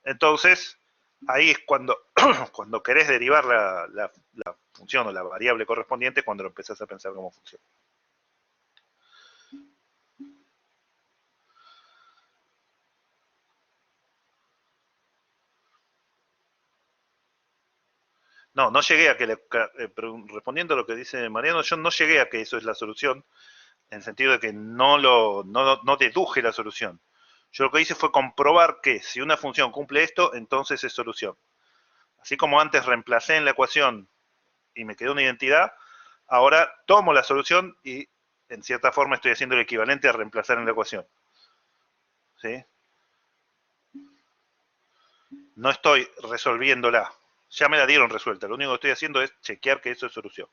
Entonces, ahí es cuando, cuando querés derivar la función o la variable correspondiente, cuando lo empezás a pensar como función. No, no llegué a que, respondiendo a lo que dice Mariano, yo no llegué a que eso es la solución, en el sentido de que no deduje la solución. Yo lo que hice fue comprobar que si una función cumple esto, entonces es solución. Así como antes reemplacé en la ecuación y me quedó una identidad, ahora tomo la solución y en cierta forma estoy haciendo el equivalente a reemplazar en la ecuación. ¿Sí? No estoy resolviéndola. Ya me la dieron resuelta. Lo único que estoy haciendo es chequear que eso es solución.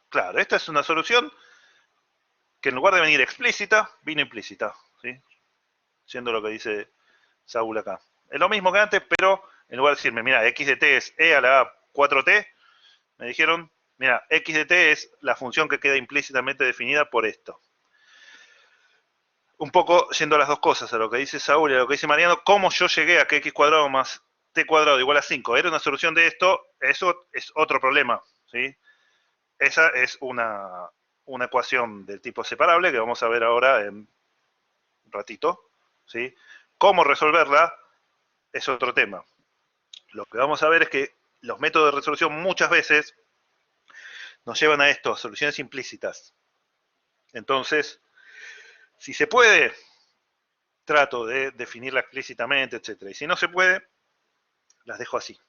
Claro, esta es una solución que en lugar de venir explícita, vino implícita. ¿Sí? Siendo lo que dice Saúl acá. Es lo mismo que antes, pero en lugar de decirme, mira, x de t es e a la 4t, me dijeron, mira, x de t es la función que queda implícitamente definida por esto. Un poco yendo a las dos cosas, a lo que dice Saúl y a lo que dice Mariano, cómo yo llegué a que x cuadrado más t cuadrado igual a 5 era una solución de esto, eso es otro problema, ¿sí? Esa es una ecuación del tipo separable que vamos a ver ahora en un ratito, ¿sí? Cómo resolverla es otro tema. Lo que vamos a ver es que los métodos de resolución muchas veces nos llevan a esto, a soluciones implícitas. Entonces, si se puede, trato de definirla explícitamente, etc. Y si no se puede, las dejo así.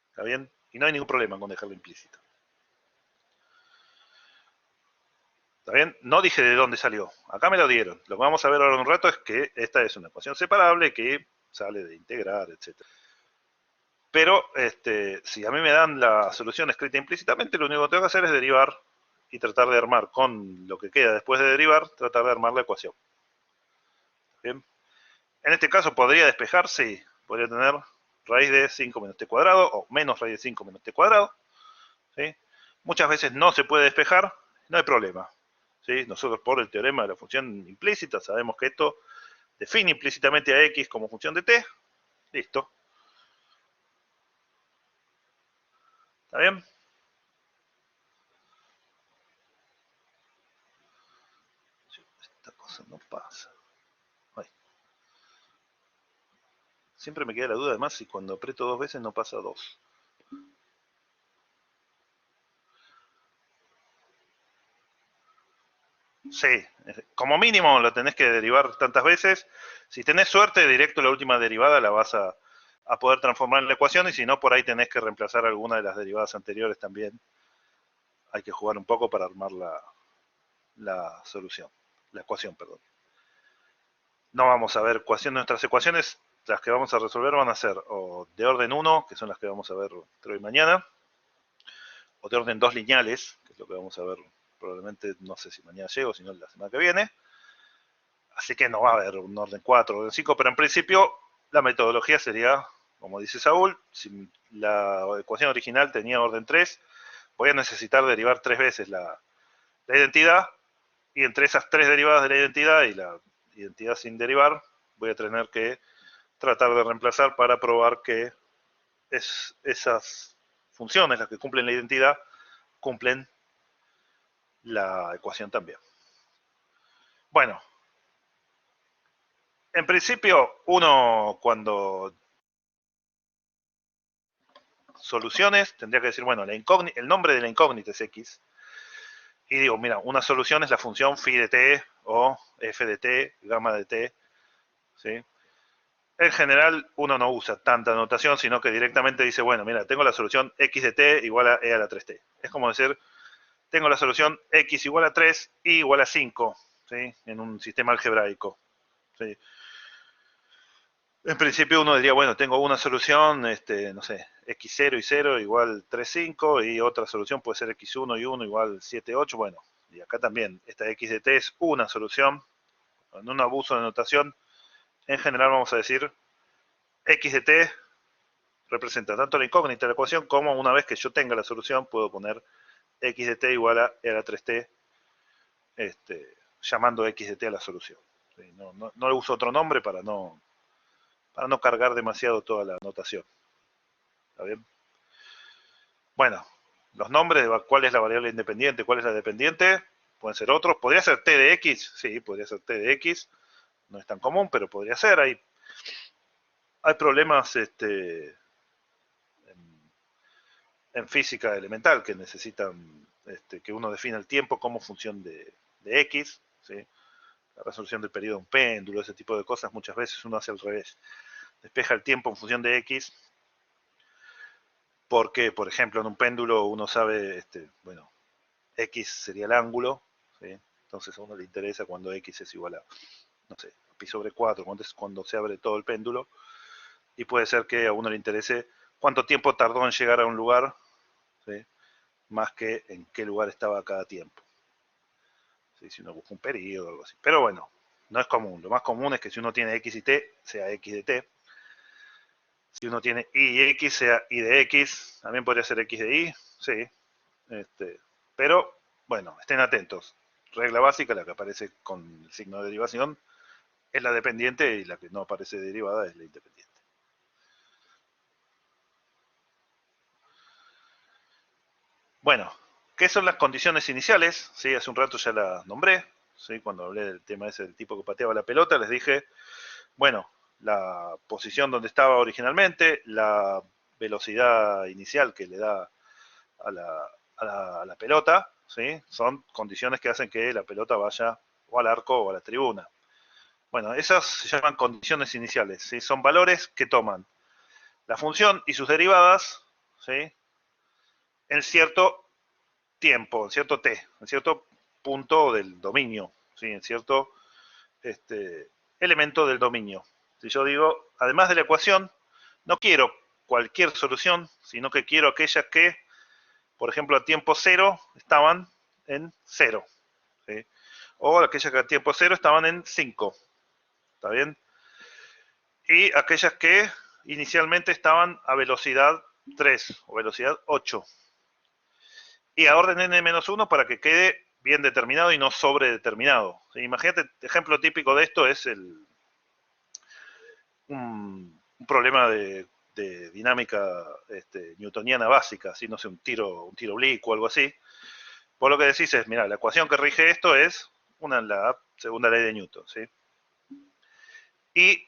¿Está bien? Y no hay ningún problema con dejarlo implícito. ¿Está bien? No dije de dónde salió. Acá me lo dieron. Lo que vamos a ver ahora en un rato es que esta es una ecuación separable que sale de integrar, etc. Pero si a mí me dan la solución escrita implícitamente, lo único que tengo que hacer es derivar y tratar de armar con lo que queda después de derivar, tratar de armar la ecuación. ¿Bien? En este caso podría despejar, sí. Podría tener raíz de 5 menos t cuadrado o menos raíz de 5 menos t cuadrado. ¿Sí? Muchas veces no se puede despejar, no hay problema. ¿Sí? Nosotros por el teorema de la función implícita sabemos que esto define implícitamente a x como función de t. Listo. ¿Está bien? Esta cosa no pasa. Ay. Siempre me queda la duda además si cuando aprieto 2 veces no pasa 2. Sí, como mínimo lo tenés que derivar tantas veces. Si tenés suerte, directo la última derivada la vas a poder transformar en la ecuación, y si no, por ahí tenés que reemplazar alguna de las derivadas anteriores también. Hay que jugar un poco para armar la solución, la ecuación, perdón. No vamos a ver ecuación, nuestras ecuaciones, las que vamos a resolver van a ser o de orden 1, que son las que vamos a ver hoy y mañana, o de orden 2 lineales, que es lo que vamos a ver probablemente, no sé si mañana llego, sino la semana que viene. Así que no va a haber un orden 4, orden 5, pero en principio la metodología sería, como dice Saúl, si la ecuación original tenía orden 3, voy a necesitar derivar 3 veces la identidad, y entre esas 3 derivadas de la identidad y la identidad sin derivar, voy a tener que tratar de reemplazar para probar que esas funciones, las que cumplen la identidad, cumplen la ecuación también. Bueno, en principio uno cuando soluciones tendría que decir, bueno, el nombre de la incógnita es x, y digo, mira, una solución es la función phi de t o f de t, gamma de t, ¿sí? En general uno no usa tanta notación, sino que directamente dice, bueno, mira, tengo la solución x de t igual a e a la 3t. Es como decir, tengo la solución x igual a 3, y igual a 5, ¿sí? En un sistema algebraico, ¿sí? En principio uno diría, bueno, tengo una solución, no sé, x0 y 0 igual 3, 5, y otra solución puede ser x1 y 1 igual 7, 8, bueno, y acá también, esta x de t es una solución. En un abuso de notación, en general vamos a decir, x de t representa tanto la incógnita de la ecuación, como una vez que yo tenga la solución, puedo poner x de t igual a e a la 3t, llamando x de t a la solución. ¿Sí? No le uso otro nombre para no cargar demasiado toda la notación. ¿Está bien? Bueno, los nombres de cuál es la variable independiente, cuál es la dependiente, pueden ser otros. ¿Podría ser t de x? Sí, podría ser t de x. No es tan común, pero podría ser. Hay problemas en física elemental que necesitan que uno defina el tiempo como función de x, ¿sí? La resolución del periodo de un péndulo, ese tipo de cosas, muchas veces uno hace al revés. Despeja el tiempo en función de x, porque, por ejemplo, en un péndulo uno sabe, bueno, x sería el ángulo, ¿sí? Entonces a uno le interesa cuando x es igual a, no sé, pi sobre 4, cuando se abre todo el péndulo, y puede ser que a uno le interese cuánto tiempo tardó en llegar a un lugar, ¿sí? Más que en qué lugar estaba cada tiempo. ¿Sí? Si uno busca un periodo o algo así. Pero bueno, no es común. Lo más común es que si uno tiene x y t, sea x de t. Si uno tiene y x, sea y de x. También podría ser x de y, sí. Pero, bueno, estén atentos. Regla básica, la que aparece con el signo de derivación, es la dependiente, y la que no aparece derivada es la independiente. Bueno, ¿qué son las condiciones iniciales? Sí, hace un rato ya las nombré, ¿sí? Cuando hablé del tema ese del tipo que pateaba la pelota, les dije, bueno, la posición donde estaba originalmente, la velocidad inicial que le da a la pelota, ¿sí? Son condiciones que hacen que la pelota vaya o al arco o a la tribuna. Bueno, esas se llaman condiciones iniciales, ¿sí? Son valores que toman la función y sus derivadas, ¿sí? En cierto tiempo, en cierto t, en cierto punto del dominio, ¿sí? En cierto elemento del dominio. Si yo digo, además de la ecuación, no quiero cualquier solución, sino que quiero aquellas que, por ejemplo, a tiempo cero estaban en 0. ¿Sí? O aquellas que a tiempo cero estaban en 5. ¿Está bien? Y aquellas que inicialmente estaban a velocidad 3 o velocidad 8. Y a orden n-1 para que quede bien determinado y no sobredeterminado. ¿Sí? Imagínate, ejemplo típico de esto es un problema de dinámica newtoniana básica, ¿sí? No sé, un tiro oblicuo o algo así. Vos lo que decís es, mira, la ecuación que rige esto es la segunda ley de Newton, ¿sí? Y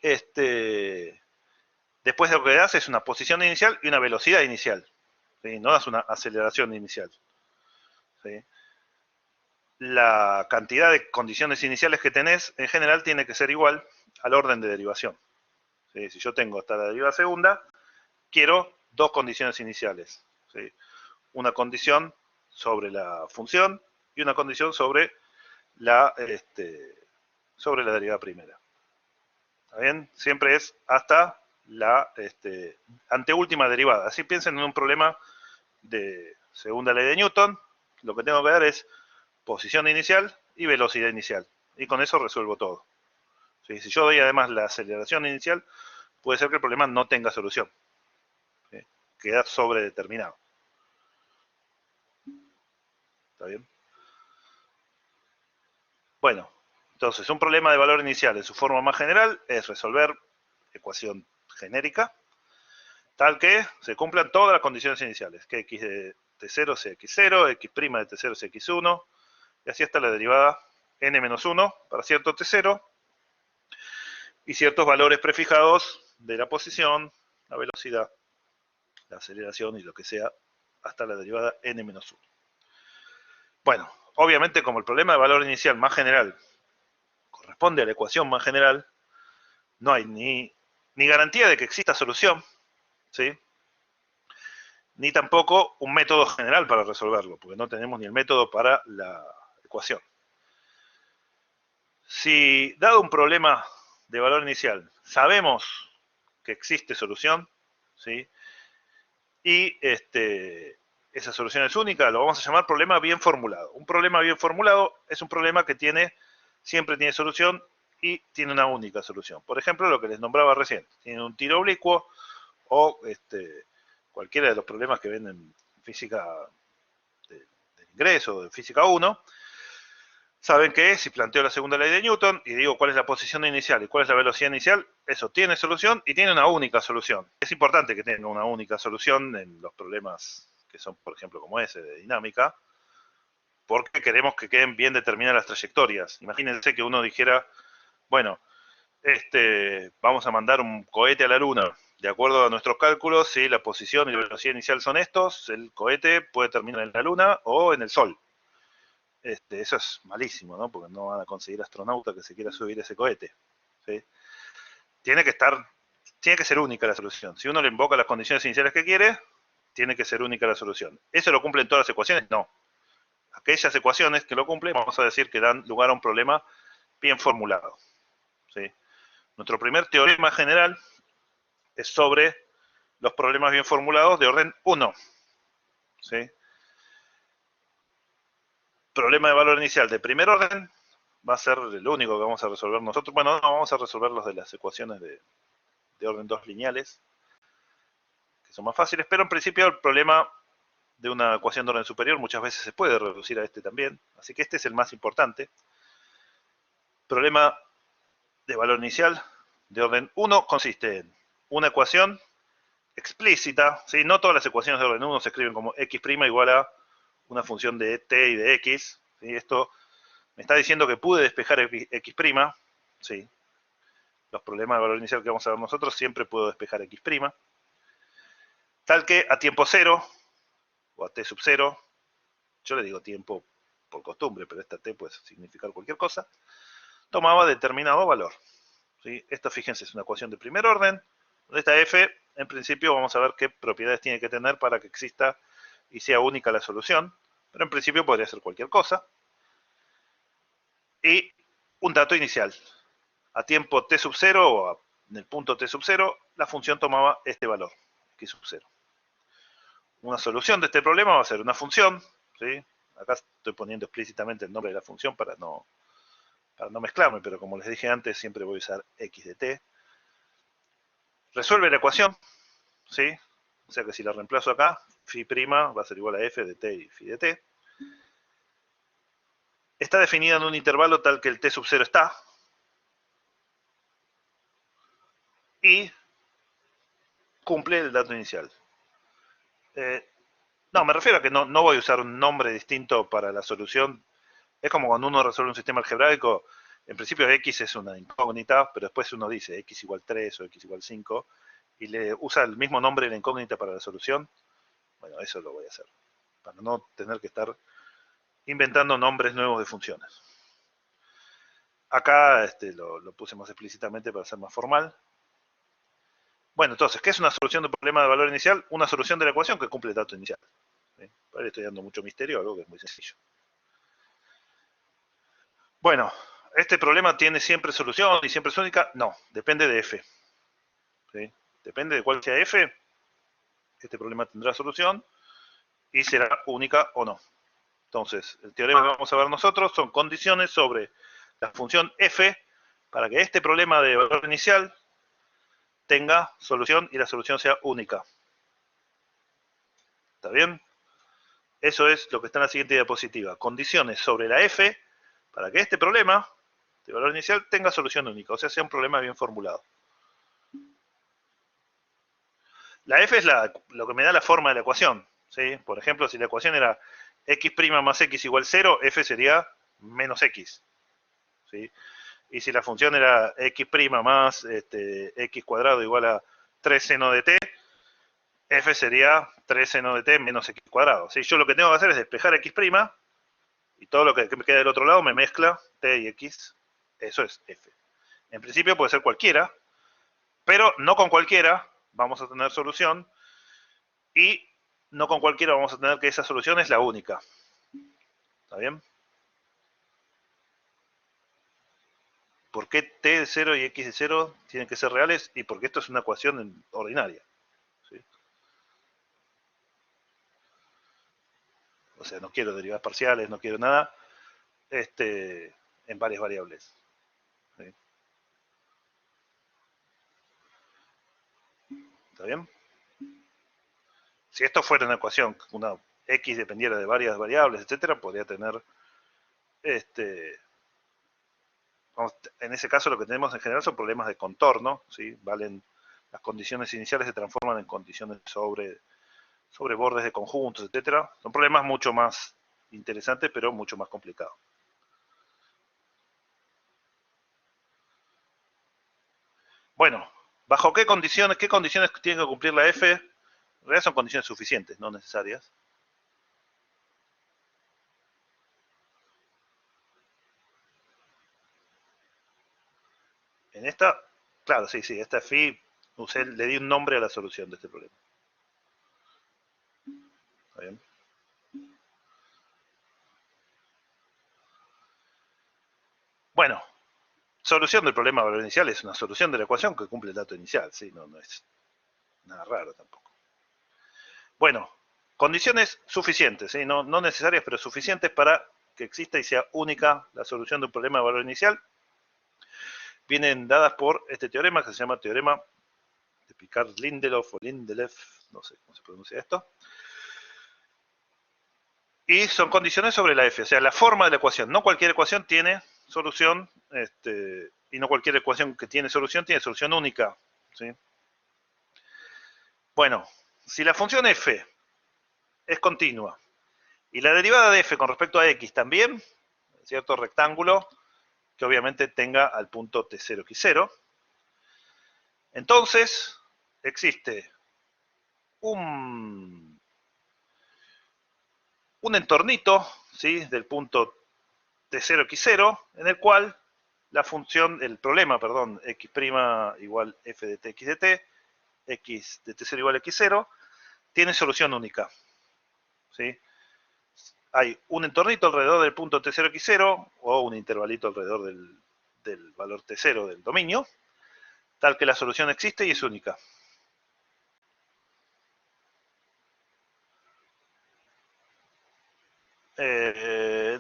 después de lo que das es una posición inicial y una velocidad inicial, ¿sí? No das una aceleración inicial, ¿sí? La cantidad de condiciones iniciales que tenés en general tiene que ser igual al orden de derivación. ¿Sí? Si yo tengo hasta la derivada segunda, quiero dos condiciones iniciales, ¿sí? Una condición sobre la función y una condición sobre la derivada primera. ¿Está bien? Siempre es hasta la anteúltima derivada. Así piensen en un problema de segunda ley de Newton. Lo que tengo que dar es posición inicial y velocidad inicial. Y con eso resuelvo todo. ¿Sí? Si yo doy además la aceleración inicial, puede ser que el problema no tenga solución. ¿Sí? Queda sobredeterminado. ¿Está bien? Bueno, entonces un problema de valor inicial en su forma más general es resolver ecuación genérica, tal que se cumplan todas las condiciones iniciales, que x de t0 sea x0, x' de t0 sea x1, y así hasta la derivada n-1 para cierto t0, y ciertos valores prefijados de la posición, la velocidad, la aceleración y lo que sea, hasta la derivada n-1. Bueno, obviamente como el problema de valor inicial más general corresponde a la ecuación más general, no hay ni garantía de que exista solución, ¿sí? Ni tampoco un método general para resolverlo, porque no tenemos ni el método para la ecuación. Si, dado un problema de valor inicial, sabemos que existe solución, ¿sí? Y esa solución es única, lo vamos a llamar problema bien formulado. Un problema bien formulado es un problema que siempre tiene solución y tiene una única solución. Por ejemplo, lo que les nombraba recién, tiene un tiro oblicuo o cualquiera de los problemas que ven en física del ingreso, de física 1, saben que si planteo la segunda ley de Newton y digo cuál es la posición inicial y cuál es la velocidad inicial, eso tiene solución y tiene una única solución. Es importante que tenga una única solución en los problemas que son, por ejemplo, como ese de dinámica, porque queremos que queden bien determinadas las trayectorias. Imagínense que uno dijera, bueno, vamos a mandar un cohete a la Luna. De acuerdo a nuestros cálculos, si la posición y la velocidad inicial son estos, el cohete puede terminar en la Luna o en el Sol. Eso es malísimo, ¿no? Porque no van a conseguir astronauta que se quiera subir ese cohete, ¿sí? Tiene que ser única la solución. Si uno le invoca las condiciones iniciales que quiere, tiene que ser única la solución. ¿Eso lo cumplen todas las ecuaciones? No. Aquellas ecuaciones que lo cumplen, vamos a decir que dan lugar a un problema bien formulado, ¿sí? Nuestro primer teorema general es sobre los problemas bien formulados de orden 1, ¿sí? Problema de valor inicial de primer orden va a ser el único que vamos a resolver nosotros. Bueno, no vamos a resolver los de las ecuaciones de orden 2 lineales, que son más fáciles, pero en principio el problema de una ecuación de orden superior muchas veces se puede reducir a este también, así que este es el más importante. Problema de valor inicial de orden 1 consiste en una ecuación explícita, ¿sí? No todas las ecuaciones de orden 1 se escriben como x' igual a una función de t y de x, ¿sí? Esto me está diciendo que pude despejar x', ¿sí? Los problemas de valor inicial que vamos a ver nosotros siempre puedo despejar x', tal que a tiempo cero, o a t sub 0, yo le digo tiempo por costumbre, pero esta t puede significar cualquier cosa, tomaba determinado valor, ¿sí? Esto, fíjense, es una ecuación de primer orden, donde esta f, en principio, vamos a ver qué propiedades tiene que tener para que exista y sea única la solución, pero en principio podría ser cualquier cosa. y un dato inicial. A tiempo t sub 0 o en el punto t sub 0, la función tomaba este valor, x sub 0. Una solución de este problema va a ser una función, ¿sí? Acá estoy poniendo explícitamente el nombre de la función para no mezclarme, pero como les dije antes, siempre voy a usar x de t. Resuelve la ecuación, ¿sí? O sea que si la reemplazo acá, phi' va a ser igual a f de t y phi de t. Está definida en un intervalo tal que el t sub 0 está. Y cumple el dato inicial. No, me refiero a que no voy a usar un nombre distinto para la solución. Es como cuando uno resuelve un sistema algebraico, en principio x es una incógnita, pero después uno dice x igual 3 o x igual 5, y le usa el mismo nombre de la incógnita para la solución. Bueno, eso lo voy a hacer, para no tener que estar inventando nombres nuevos de funciones. Acá lo puse más explícitamente para ser más formal. Bueno, entonces, ¿qué es una solución de un problema de valor inicial? Una solución de la ecuación que cumple el dato inicial. ¿Sí? Ahora estoy dando mucho misterio, algo que es muy sencillo. Bueno, ¿este problema tiene siempre solución y siempre es única? No, depende de f. ¿Sí? Depende de cuál sea f, este problema tendrá solución y será única o no. Entonces, el teorema que vamos a ver nosotros son condiciones sobre la función f para que este problema de valor inicial tenga solución y la solución sea única. ¿Está bien? Eso es lo que está en la siguiente diapositiva. Condiciones sobre la f para que este problema de valor inicial tenga solución única, o sea un problema bien formulado. La f es lo que me da la forma de la ecuación. ¿Sí? Por ejemplo, si la ecuación era x' más x igual 0, f sería menos x. ¿Sí? Y si la función era x' más x cuadrado igual a 3 seno de t, f sería 3 seno de t menos x cuadrado. ¿Sí? Yo lo que tengo que hacer es despejar x' y todo lo que me queda del otro lado me mezcla t y x. Eso es f. En principio puede ser cualquiera, pero no con cualquiera vamos a tener solución y no con cualquiera vamos a tener que esa solución es la única. ¿Está bien? ¿Por qué t de 0 y x de 0 tienen que ser reales? Y porque esto es una ecuación ordinaria. ¿Sí? O sea, no quiero derivadas parciales, no quiero nada en varias variables. ¿Sí? ¿Está bien? Si esto fuera una ecuación, una x dependiera de varias variables, etcétera, podría tener en ese caso lo que tenemos en general son problemas de contorno, ¿sí? Las condiciones iniciales se transforman en condiciones sobre bordes de conjuntos, etcétera. Son problemas mucho más interesantes, pero mucho más complicados. Bueno, ¿bajo qué condiciones tiene que cumplir la f? En realidad son condiciones suficientes, no necesarias. En esta, claro, sí, esta phi, le di un nombre a la solución de este problema. ¿Está bien? Bueno, solución del problema de valor inicial es una solución de la ecuación que cumple el dato inicial, ¿sí? No es nada raro tampoco. Bueno, condiciones suficientes, ¿sí? No necesarias, pero suficientes para que exista y sea única la solución de un problema de valor inicial. Vienen dadas por este teorema que se llama teorema de Picard-Lindelof o Lindelöf, no sé cómo se pronuncia esto. Y son condiciones sobre la f, o sea, la forma de la ecuación. No cualquier ecuación tiene solución, y no cualquier ecuación que tiene solución única. ¿Sí? Bueno, si la función f es continua y la derivada de f con respecto a x también, cierto rectángulo que obviamente tenga al punto t0, x0, entonces existe un entornito, ¿sí? Del punto t0, x0, en el cual la función, el problema, perdón, x' igual f de t, x de t, x de t0 igual a x0, tiene solución única. ¿Sí? hay un entornito alrededor del punto T0x0 o un intervalito alrededor del valor T0 del dominio, tal que la solución existe y es única.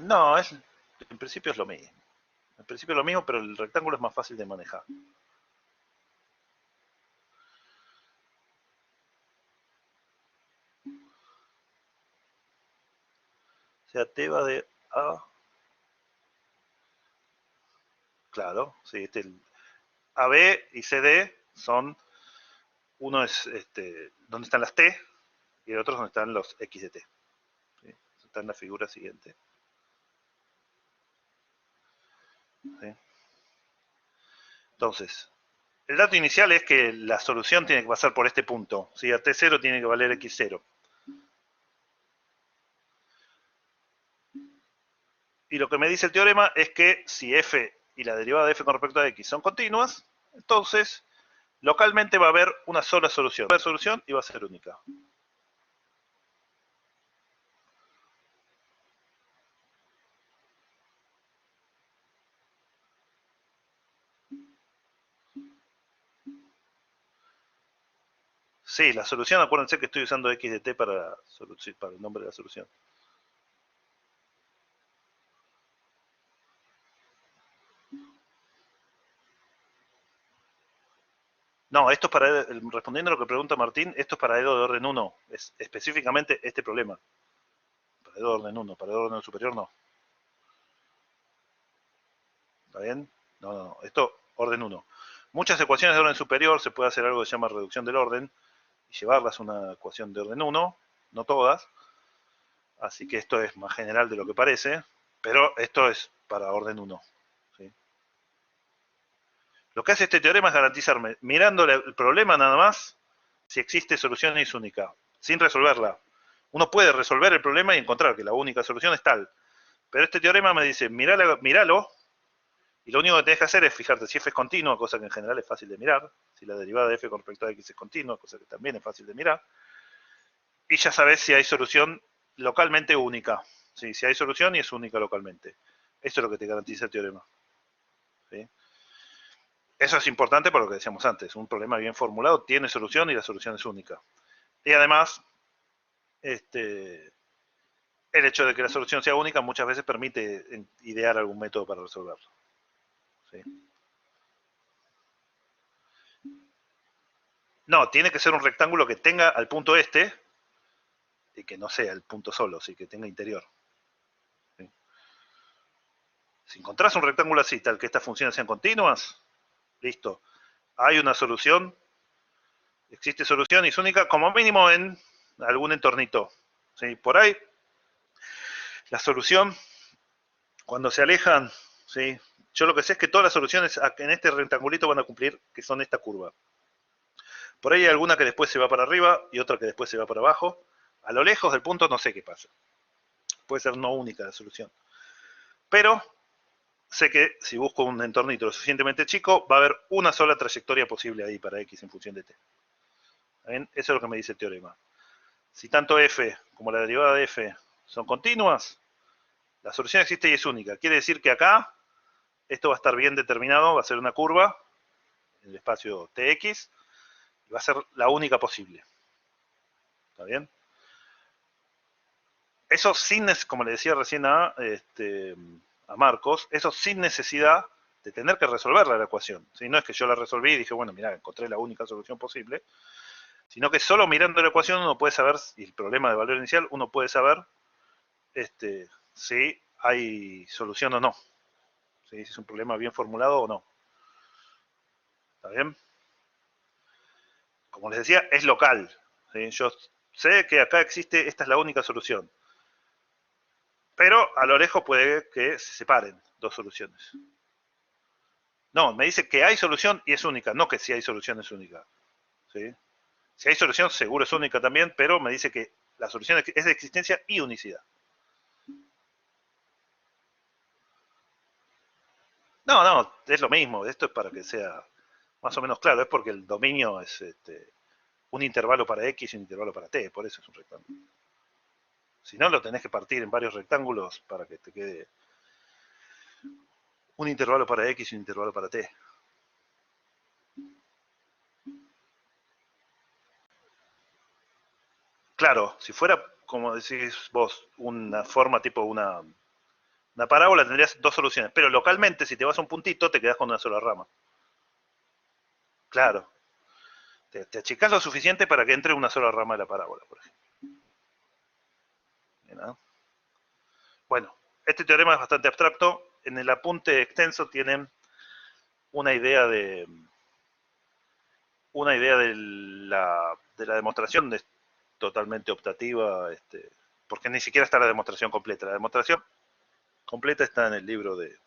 No, en principio es lo mismo. En principio es lo mismo, pero el rectángulo es más fácil de manejar. O sea, T va de A. Claro, sí, AB y CD son, uno es donde están las T y el otro es donde están los X de T. ¿Sí? Está en la figura siguiente. ¿Sí? Entonces, el dato inicial es que la solución tiene que pasar por este punto. ¿Sí? A T0 tiene que valer X0. Y lo que me dice el teorema es que si f y la derivada de f con respecto a x son continuas, entonces localmente va a haber una sola solución. Una solución y va a ser única. Sí, la solución, acuérdense que estoy usando x de t para el nombre de la solución. No, esto es para, respondiendo a lo que pregunta Martín, esto es para EDO de orden 1, es específicamente este problema. Para EDO de orden 1, para EDO de orden superior no. ¿Está bien? No, no, no, esto orden 1. Muchas ecuaciones de orden superior se puede hacer algo que se llama reducción del orden y llevarlas a una ecuación de orden 1, no todas. Así que esto es más general de lo que parece, pero esto es para orden 1. ¿Sí? Lo que hace este teorema es garantizarme, mirando el problema nada más, si existe solución y es única, sin resolverla. Uno puede resolver el problema y encontrar que la única solución es tal. Pero este teorema me dice, míralo, y lo único que tenés que hacer es fijarte si f es continua, cosa que en general es fácil de mirar, si la derivada de f con respecto a x es continua, cosa que también es fácil de mirar, y ya sabés si hay solución localmente única. ¿Sí? Si hay solución y es única localmente. Eso es lo que te garantiza el teorema. ¿Sí? Eso es importante por lo que decíamos antes. Un problema bien formulado tiene solución y la solución es única. Y además, el hecho de que la solución sea única muchas veces permite idear algún método para resolverlo. ¿Sí? No, tiene que ser un rectángulo que tenga al punto este y que no sea el punto solo, sí, que tenga interior. ¿Sí? Si encontrás un rectángulo así, tal que estas funciones sean continuas, listo. Hay una solución, existe solución y es única como mínimo en algún entornito. ¿Sí? Por ahí, la solución, cuando se alejan, ¿sí? Yo lo que sé es que todas las soluciones en este rectangulito van a cumplir, que son esta curva. Por ahí hay alguna que después se va para arriba y otra que después se va para abajo. A lo lejos del punto no sé qué pasa. Puede ser no única la solución. Pero sé que si busco un entornito lo suficientemente chico, va a haber una sola trayectoria posible ahí para x en función de t. ¿Bien? Eso es lo que me dice el teorema. Si tanto f como la derivada de f son continuas, la solución existe y es única. Quiere decir que acá esto va a estar bien determinado, va a ser una curva en el espacio tx y va a ser la única posible. ¿Está bien? Eso sin, como le decía recién a Marcos, eso sin necesidad de tener que resolver la ecuación. ¿Sí? No es que yo la resolví y dije, bueno, mira, encontré la única solución posible, sino que solo mirando la ecuación uno puede saber, y el problema de valor inicial, uno puede saber si hay solución o no. ¿Sí? Si es un problema bien formulado o no. ¿Está bien? Como les decía, es local. ¿Sí? Yo sé que acá existe, esta es la única solución. Pero a lo lejos puede que se separen dos soluciones. No, me dice que hay solución y es única, no que si hay solución es única. ¿Sí? Si hay solución, seguro es única también, pero me dice que la solución es de existencia y unicidad. No, no, es lo mismo. Esto es para que sea más o menos claro. Es porque el dominio es un intervalo para x y un intervalo para t, por eso es un rectángulo. Si no, lo tenés que partir en varios rectángulos para que te quede un intervalo para x y un intervalo para t. Claro, si fuera, como decís vos, una forma tipo una parábola, tendrías dos soluciones. Pero localmente, si te vas a un puntito, te quedas con una sola rama. Claro. Te achicás lo suficiente para que entre una sola rama de la parábola, por ejemplo. ¿No? Bueno, este teorema es bastante abstracto. En el apunte extenso tienen una idea de la demostración, es totalmente optativa, porque ni siquiera está la demostración completa. La demostración completa está en el libro de...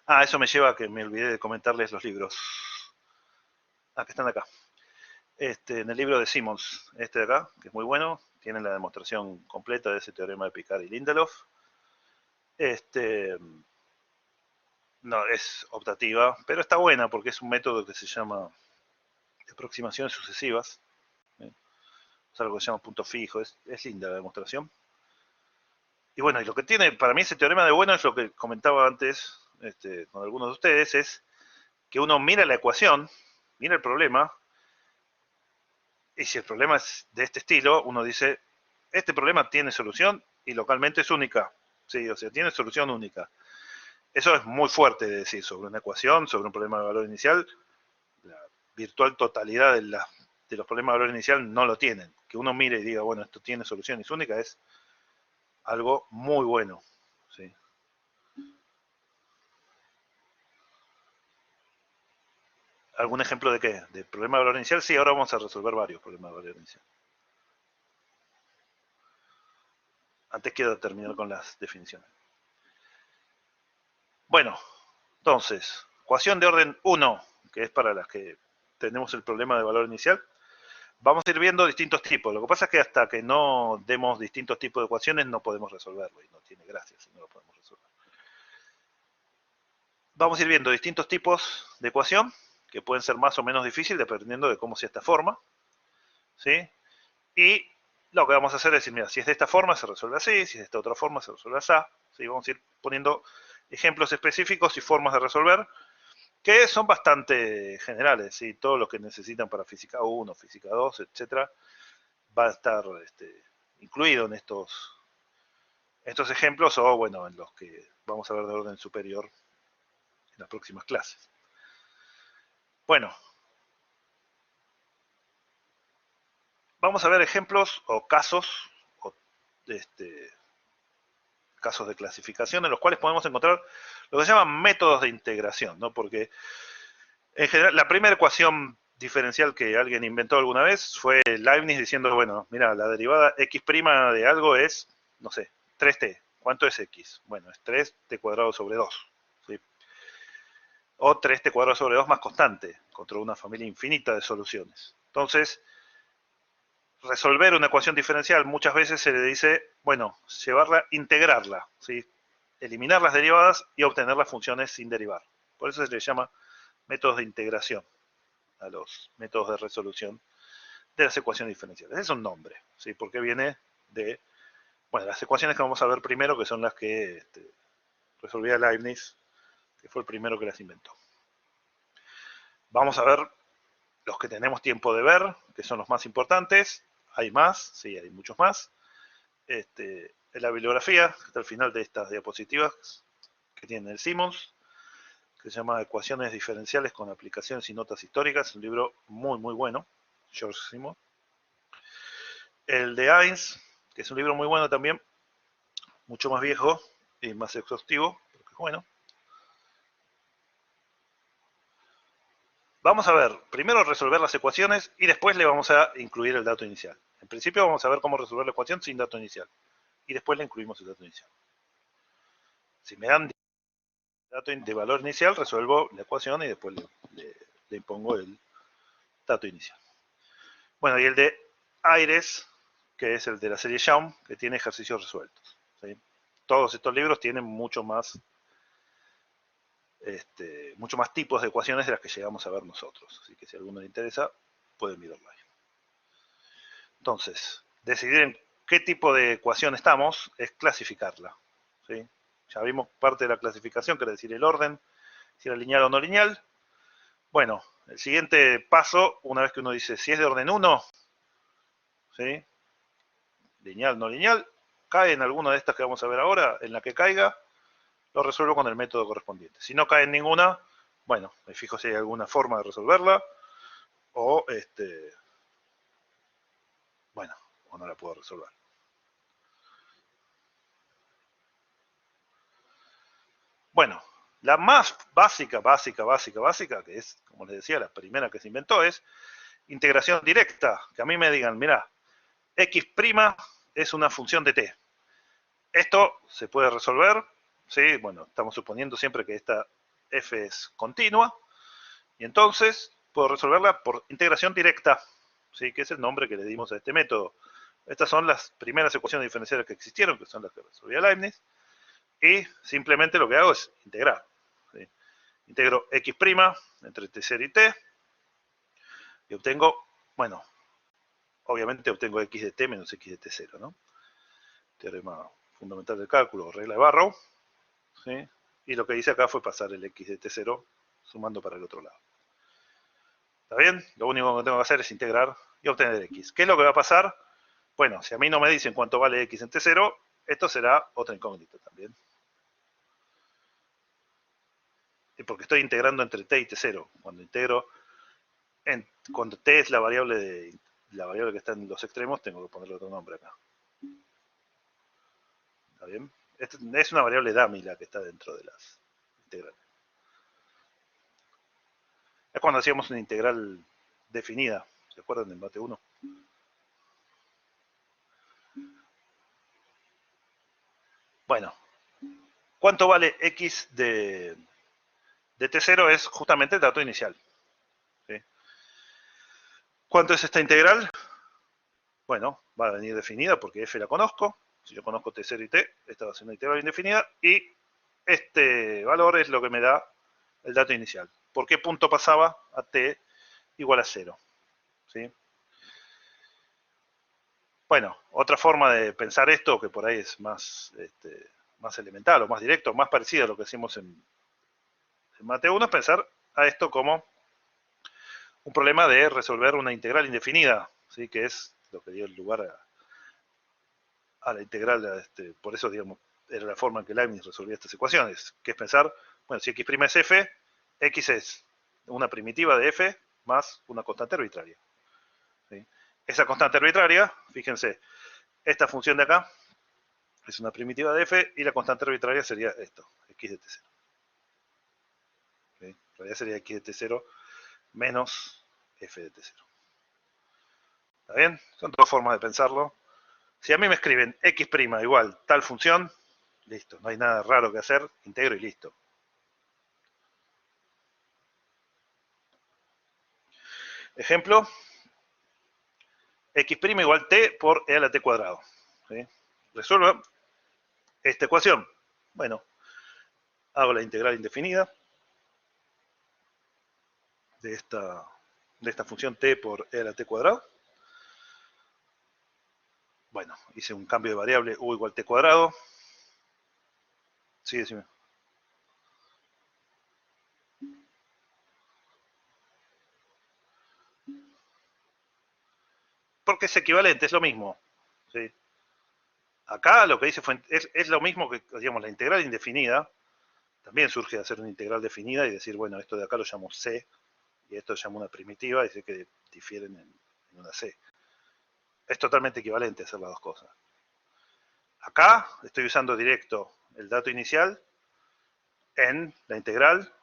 Ah, eso me lleva a que me olvidé de comentarles los libros. Ah, que están acá. En el libro de Simons, de acá, que es muy bueno, tienen la demostración completa de ese teorema de Picard y Lindelof. No, es optativa, pero está buena porque es un método que se llama de aproximaciones sucesivas. Es algo que se llama punto fijo, es linda la demostración. Y bueno, y lo que tiene para mí ese teorema de bueno es lo que comentaba antes con algunos de ustedes, es que uno mira la ecuación, mira el problema, y si el problema es de este estilo, uno dice, este problema tiene solución y localmente es única. Sí, o sea, tiene solución única. Eso es muy fuerte de decir sobre una ecuación, sobre un problema de valor inicial. La virtual totalidad de los problemas de valor inicial no lo tienen. Que uno mire y diga, bueno, esto tiene solución y es única, es algo muy bueno. ¿Sí? ¿Algún ejemplo de qué? ¿De problema de valor inicial? Sí, ahora vamos a resolver varios problemas de valor inicial. Antes quiero terminar con las definiciones. Bueno, entonces, ecuación de orden 1, que es para las que tenemos el problema de valor inicial. Vamos a ir viendo distintos tipos. Lo que pasa es que hasta que no demos distintos tipos de ecuaciones no podemos resolverlo y no tiene gracia si no lo podemos resolver. Vamos a ir viendo distintos tipos de ecuación que pueden ser más o menos difíciles dependiendo de cómo sea esta forma. ¿Sí? Y lo que vamos a hacer es decir, mira, si es de esta forma se resuelve así, si es de esta otra forma se resuelve así. ¿Sí? Vamos a ir poniendo ejemplos específicos y formas de resolver que son bastante generales. ¿Sí? Todo lo que necesitan para física 1, física 2, etcétera, va a estar incluido en estos ejemplos o, bueno, en los que vamos a ver de orden superior en las próximas clases. Bueno, vamos a ver ejemplos o casos, o casos de clasificación en los cuales podemos encontrar lo que se llaman métodos de integración, ¿no? Porque en general la primera ecuación diferencial que alguien inventó alguna vez fue Leibniz diciendo, bueno, mira, la derivada x' de algo es, no sé, 3t. ¿Cuánto es x? Bueno, es 3t cuadrado sobre 2. ¿Sí? O 3t cuadrado sobre 2 más constante, contra una familia infinita de soluciones. Entonces, resolver una ecuación diferencial muchas veces se le dice, bueno, llevarla, integrarla, ¿sí? Eliminar las derivadas y obtener las funciones sin derivar. Por eso se le llama métodos de integración a los métodos de resolución de las ecuaciones diferenciales. Es un nombre, ¿sí? Porque viene de, bueno, las ecuaciones que vamos a ver primero, que son las que resolvía Leibniz, que fue el primero que las inventó. Vamos a ver los que tenemos tiempo de ver, que son los más importantes. Hay más, sí, hay muchos más. En la bibliografía, que está al final de estas diapositivas, que tiene el Simons, que se llama Ecuaciones diferenciales con aplicaciones y notas históricas, un libro muy, muy bueno, George Simons. El de Heinz, que es un libro muy bueno también, mucho más viejo y más exhaustivo, porque es bueno. Vamos a ver, primero resolver las ecuaciones y después le vamos a incluir el dato inicial. En principio vamos a ver cómo resolver la ecuación sin dato inicial. Y después le incluimos el dato inicial. Si me dan dato de valor inicial, resuelvo la ecuación y después le impongo el dato inicial. Bueno, y el de Ayres, que es el de la serie Schaum, que tiene ejercicios resueltos. ¿Sí? Todos estos libros tienen mucho más tipos de ecuaciones de las que llegamos a ver nosotros. Así que si a alguno le interesa, pueden mirarlo ahí. Entonces, decidir qué tipo de ecuación estamos es clasificarla. ¿Sí? Ya vimos parte de la clasificación, que era decir el orden, si era lineal o no lineal. Bueno, el siguiente paso, una vez que uno dice si es de orden 1, ¿sí? Lineal, no lineal, cae en alguna de estas que vamos a ver ahora, en la que caiga, lo resuelvo con el método correspondiente. Si no cae en ninguna, bueno, me fijo si hay alguna forma de resolverla, o bueno, o no la puedo resolver. Bueno, la más básica, que es, como les decía, la primera que se inventó, es integración directa. Que a mí me digan, mira, x' es una función de t. Esto se puede resolver, ¿sí? Bueno, estamos suponiendo siempre que esta f es continua, y entonces puedo resolverla por integración directa, ¿sí? Que es el nombre que le dimos a este método. Estas son las primeras ecuaciones diferenciales que existieron, que son las que resolvía Leibniz, y simplemente lo que hago es integrar. ¿Sí? Integro x' entre t0 y t, y obtengo, bueno, obviamente obtengo x de t menos x de t0, ¿no? Teorema fundamental del cálculo, regla de Barrow, ¿sí? Y lo que hice acá fue pasar el x de t0 sumando para el otro lado. ¿Está bien? Lo único que tengo que hacer es integrar y obtener x. ¿Qué es lo que va a pasar? Bueno, si a mí no me dicen cuánto vale x en t0, esto será otra incógnita también. Y porque estoy integrando entre t y t0. Cuando integro, cuando t es la variable que está en los extremos, tengo que ponerle otro nombre acá. ¿Está bien? Es una variable dummy la que está dentro de las integrales. Es cuando hacíamos una integral definida. ¿Se acuerdan del mate 1? Bueno, ¿cuánto vale x de t0? Es justamente el dato inicial. ¿Sí? ¿Cuánto es esta integral? Bueno, va a venir definida porque f la conozco. Si yo conozco t0 y t, esta va a ser una integral indefinida. Y este valor es lo que me da el dato inicial. ¿Por qué punto pasaba a t igual a 0? ¿Sí? Bueno, otra forma de pensar esto, que por ahí es más, más elemental o más directo, más parecido a lo que hacemos en Mate 1, es pensar a esto como un problema de resolver una integral indefinida, ¿sí? Que es lo que dio lugar a la integral, por eso, digamos, era la forma en que Leibniz resolvía estas ecuaciones, que es pensar, bueno, si x' es f, x es una primitiva de f más una constante arbitraria. ¿Sí? Esa constante arbitraria, fíjense, esta función de acá es una primitiva de f y la constante arbitraria sería esto, x de t0. ¿Sí? En realidad sería x de t0 menos f de t0. ¿Está bien? Son dos formas de pensarlo. Si a mí me escriben x' igual tal función, listo, no hay nada raro que hacer, integro y listo. Ejemplo, x' igual t por e a la t cuadrado. ¿Sí? Resuelvo esta ecuación. Bueno, hago la integral indefinida de esta función t por e a la t cuadrado. Bueno, hice un cambio de variable u igual t cuadrado. Sí, decime. Porque es equivalente, es lo mismo. ¿Sí? Acá lo que hice fue, es lo mismo que, digamos, la integral indefinida. También surge de hacer una integral definida y decir, bueno, esto de acá lo llamo c, y esto lo llamo una primitiva, y sé que difieren en una c. Es totalmente equivalente hacer las dos cosas. Acá estoy usando directo el dato inicial en la integral,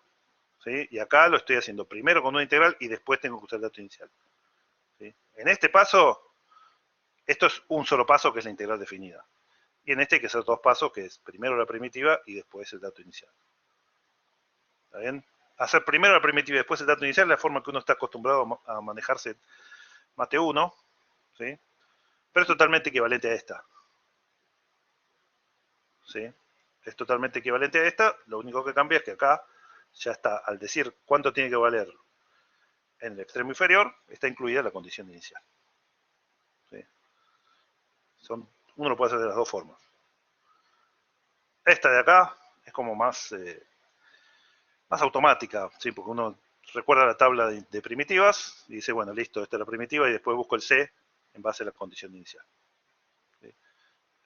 ¿sí? Y acá lo estoy haciendo primero con una integral y después tengo que usar el dato inicial. ¿Sí? En este paso, esto es un solo paso que es la integral definida. Y en este hay que hacer dos pasos, que es primero la primitiva y después el dato inicial. ¿Está bien? Hacer primero la primitiva y después el dato inicial es la forma que uno está acostumbrado a manejarse Mate 1, ¿sí? Pero es totalmente equivalente a esta. ¿Sí? Es totalmente equivalente a esta, lo único que cambia es que acá ya está, al decir cuánto tiene que valer en el extremo inferior, está incluida la condición inicial. ¿Sí? Uno lo puede hacer de las dos formas. Esta de acá es como más automática, ¿sí? Porque uno recuerda la tabla de primitivas y dice, bueno, listo, esta es la primitiva y después busco el C en base a la condición inicial. ¿Sí?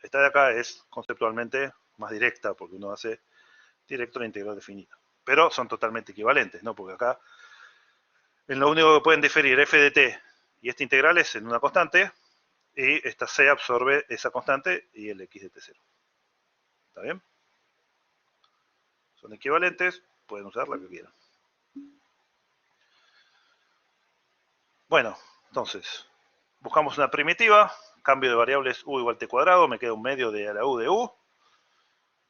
Esta de acá es conceptualmente más directa porque uno hace directo la integral definida. Pero son totalmente equivalentes, ¿no? Porque acá en lo único que pueden diferir f de t y esta integral es en una constante y esta C absorbe esa constante y el x de t0. ¿Está bien? Son equivalentes, pueden usar la que quieran. Bueno, entonces, buscamos una primitiva, cambio de variables u igual t cuadrado, me queda un medio de a la u de u.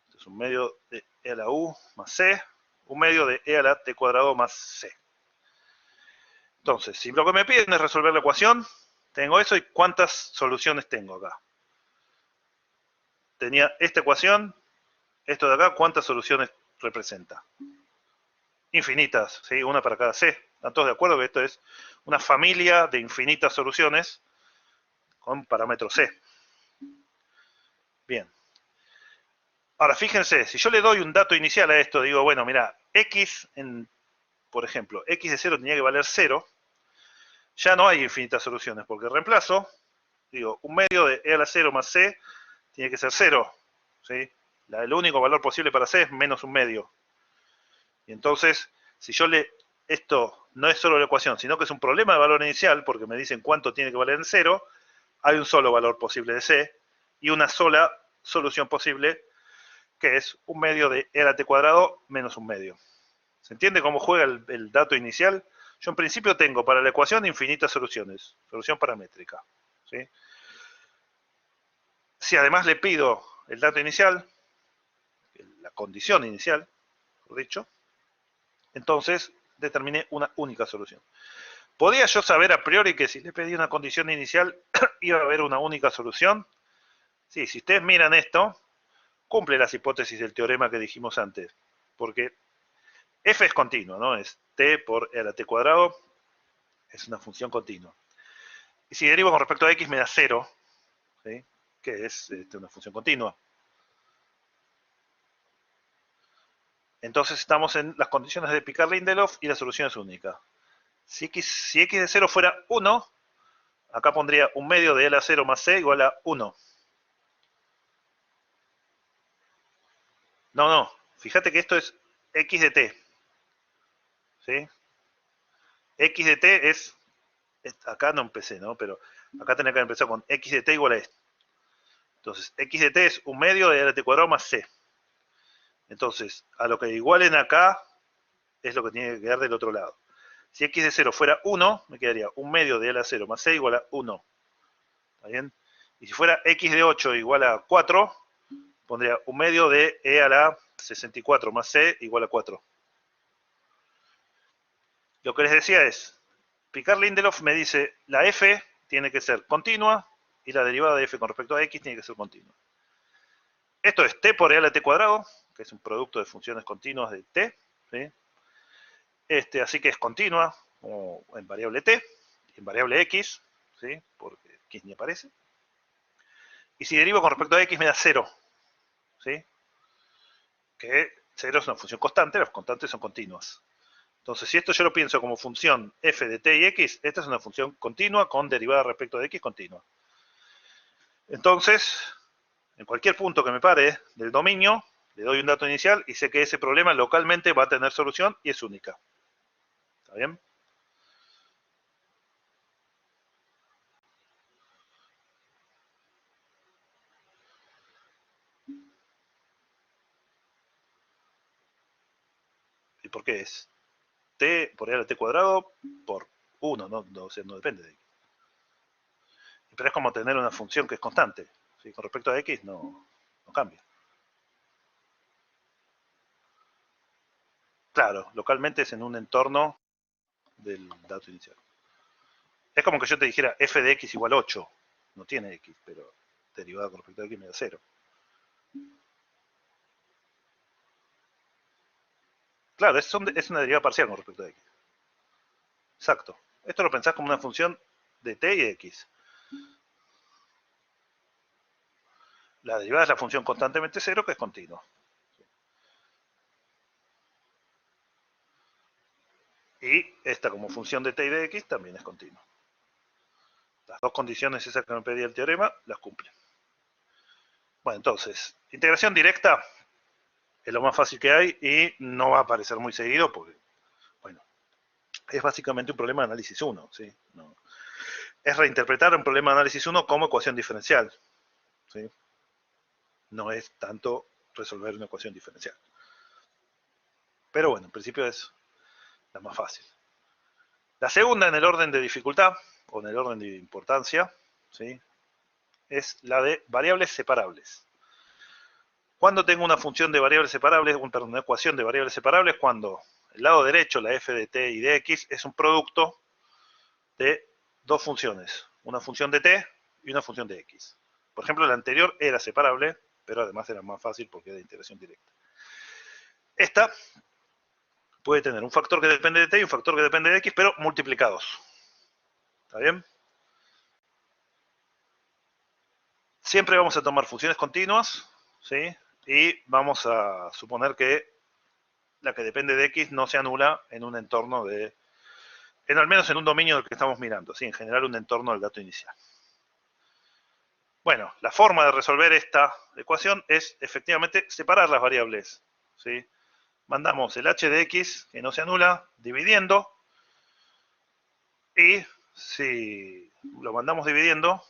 Esto es un medio de e a la u más c, un medio de e a la t cuadrado más c. Entonces, si lo que me piden es resolver la ecuación, tengo eso y ¿cuántas soluciones tengo acá? Tenía esta ecuación, esto de acá, ¿cuántas soluciones representa? Infinitas, ¿sí? Una para cada c. ¿Están todos de acuerdo que esto es una familia de infinitas soluciones con parámetro c? Bien. Ahora, fíjense, si yo le doy un dato inicial a esto, digo, bueno, mira, x, por ejemplo, x de 0 tenía que valer 0, ya no hay infinitas soluciones, porque reemplazo, digo, un medio de e a la 0 más c tiene que ser 0, ¿sí? El único valor posible para c es menos un medio. Y entonces, si yo esto no es solo la ecuación, sino que es un problema de valor inicial, porque me dicen cuánto tiene que valer en 0, hay un solo valor posible de c y una sola solución posible, que es un medio de e a la t cuadrado menos un medio. ¿Se entiende cómo juega el dato inicial? Yo en principio tengo para la ecuación infinitas soluciones, solución paramétrica. ¿Sí? Si además le pido el dato inicial, la condición inicial, por dicho, entonces determiné una única solución. ¿Podía yo saber a priori que si le pedí una condición inicial iba a haber una única solución? Sí, si ustedes miran esto, cumple las hipótesis del teorema que dijimos antes, porque f es continuo, ¿no? Es t por e a la t cuadrado, es una función continua. Y si derivo con respecto a x me da 0, ¿sí? Que es una función continua. Entonces estamos en las condiciones de Picard-Lindelof y la solución es única. Si x de 0 fuera 1, acá pondría un medio de e a la 0 más c igual a 1. No, fíjate que esto es x de t. ¿Sí? X de t es, acá no empecé, ¿no? Pero acá tenía que empezar con x de t igual a esto. Entonces, x de t es un medio de e a la t cuadrado más c. Entonces, a lo que igualen acá es lo que tiene que quedar del otro lado. Si x de 0 fuera 1, me quedaría un medio de e a la 0 más c igual a 1. ¿Está bien? Y si fuera x de 8 igual a 4, pondría un medio de e a la 64 más c igual a 4. Lo que les decía es, Picard-Lindelof me dice, la f tiene que ser continua y la derivada de f con respecto a x tiene que ser continua. Esto es t por e a la t cuadrado, que es un producto de funciones continuas de t, ¿sí? Así que es continua, como en variable t, en variable x, ¿sí? Porque x ni aparece. Y si derivo con respecto a x me da 0, ¿sí? Que 0 es una función constante, las constantes son continuas. Entonces, si esto yo lo pienso como función f de t y x, esta es una función continua con derivada respecto de x continua. Entonces, en cualquier punto que me pare del dominio, le doy un dato inicial y sé que ese problema localmente va a tener solución y es única. ¿Está bien? ¿Y por qué es? T por e a la t cuadrado por 1, o sea, no depende de x. Pero es como tener una función que es constante. ¿Sí? Con respecto a x no cambia. Claro, localmente es en un entorno del dato inicial. Es como que yo te dijera f de x igual 8. No tiene x, pero derivada con respecto a x me da 0. Claro, es una derivada parcial con respecto a x. Exacto. Esto lo pensás como una función de t y de x. La derivada es la función constantemente cero, que es continua. Y esta como función de t y de x también es continua. Las dos condiciones esas que me pedía el teorema, las cumple. Bueno, entonces, integración directa es lo más fácil que hay y no va a aparecer muy seguido porque, bueno, es básicamente un problema de análisis 1, ¿sí? No. Es reinterpretar un problema de análisis 1 como ecuación diferencial, ¿sí? No es tanto resolver una ecuación diferencial. Pero bueno, en principio es la más fácil. La segunda en el orden de dificultad, o en el orden de importancia, ¿sí? Es la de variables separables. ¿Cuándo tengo una función de variables separables, perdón, una ecuación de variables separables? Cuando el lado derecho, la f de t y de x, es un producto de dos funciones, una función de t y una función de x. Por ejemplo, la anterior era separable, pero además era más fácil porque era de integración directa. Esta puede tener un factor que depende de t y un factor que depende de x, pero multiplicados. ¿Está bien? Siempre vamos a tomar funciones continuas, ¿sí? Y vamos a suponer que la que depende de x no se anula en un entorno de, al menos en un dominio del que estamos mirando, ¿sí? En general un entorno del dato inicial. Bueno, la forma de resolver esta ecuación es efectivamente separar las variables, ¿sí? Mandamos el h de x, que no se anula, dividiendo, y si lo mandamos dividiendo,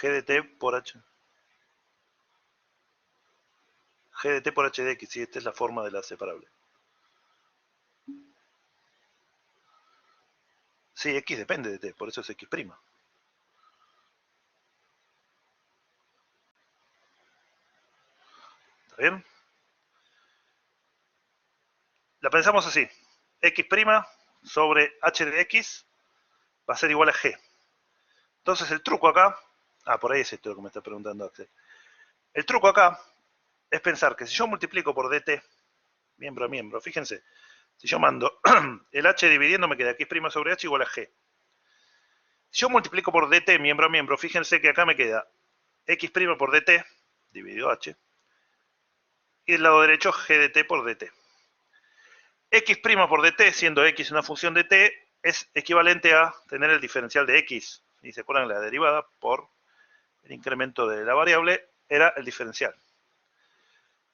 g de t por h de x, y esta es la forma de la separable. Sí, x depende de t, por eso es x'. ¿Está bien? La pensamos así. X' sobre h de x va a ser igual a g. Entonces el truco acá, por ahí es esto lo que me está preguntando Axel. El truco acá es pensar que si yo multiplico por dt, miembro a miembro, fíjense, si yo mando el h dividiendo me queda x' sobre h igual a g. Si yo multiplico por dt miembro a miembro, fíjense que acá me queda x' por dt dividido h, y del lado derecho g de t por dt. X' por dt, siendo x una función de t, es equivalente a tener el diferencial de x. Y se acuerdan, la derivada por el incremento de la variable era el diferencial.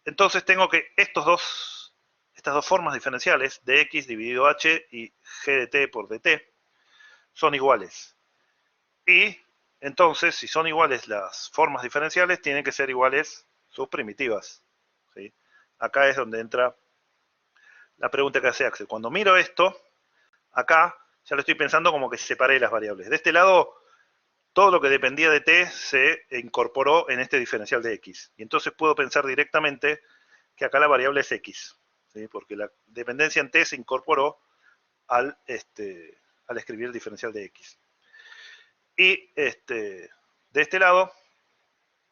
Entonces tengo que estas dos formas diferenciales, de x dividido h y g de t por dt, son iguales. Y entonces, si son iguales las formas diferenciales, tienen que ser iguales sus primitivas, ¿sí? Acá es donde entra la pregunta que hace Axel. Cuando miro esto, acá ya lo estoy pensando como que separé las variables. De este lado, todo lo que dependía de t se incorporó en este diferencial de x. Y entonces puedo pensar directamente que acá la variable es x, ¿sí? Porque la dependencia en t se incorporó al escribir el diferencial de x. Y de este lado,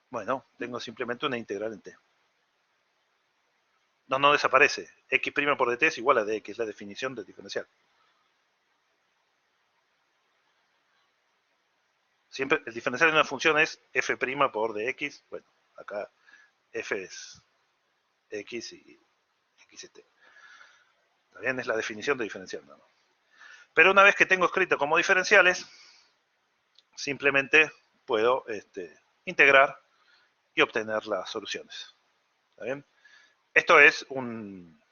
bueno, tengo simplemente una integral en t. No desaparece. X' por dt es igual a dx, es la definición del diferencial. Siempre el diferencial de una función es f' por dx. Bueno, acá f es x y x es t. También es la definición de diferencial, ¿no? Pero una vez que tengo escrito como diferenciales, simplemente puedo integrar y obtener las soluciones. ¿Está bien? Esto es un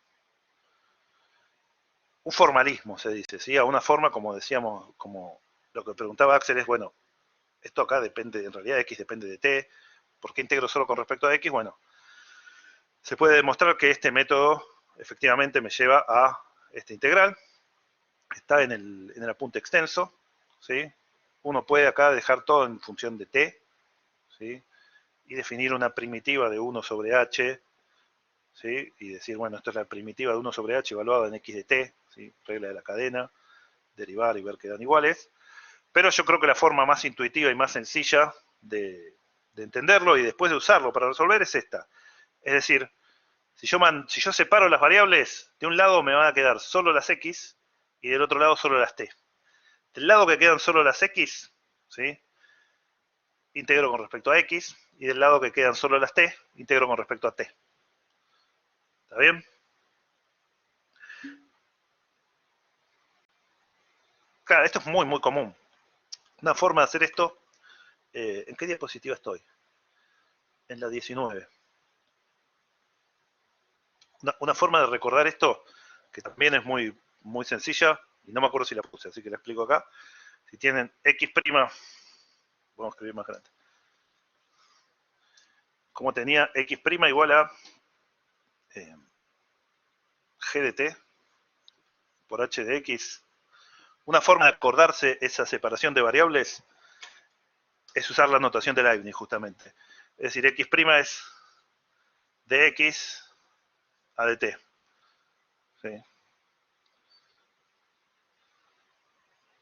formalismo, se dice, ¿sí? A una forma, como decíamos, como lo que preguntaba Axel es, bueno, esto acá depende, en realidad x depende de t, ¿por qué integro solo con respecto a x? Bueno, se puede demostrar que este método efectivamente me lleva a esta integral. Está en el apunte extenso, ¿sí? Uno puede acá dejar todo en función de t, ¿sí? Y definir una primitiva de 1 sobre h, ¿sí? Y decir, bueno, esto es la primitiva de 1 sobre h evaluada en x de t, ¿sí? Regla de la cadena, derivar y ver que dan iguales. Pero yo creo que la forma más intuitiva y más sencilla de entenderlo y después de usarlo para resolver es esta. Es decir, si yo separo las variables, de un lado me van a quedar solo las x y del otro lado solo las t. Del lado que quedan solo las x, ¿sí? Integro con respecto a x, y del lado que quedan solo las t, integro con respecto a t. ¿Está bien? Claro, esto es muy, muy común. Una forma de hacer esto, ¿en qué diapositiva estoy? En la 19. Una forma de recordar esto, que también es muy, muy sencilla, y no me acuerdo si la puse, así que la explico acá. Si tienen x', vamos a escribir más grande. Como tenía x' igual a g de t por h de x, una forma de acordarse esa separación de variables es usar la notación de Leibniz, justamente. Es decir, x' es de x a de t. ¿Sí?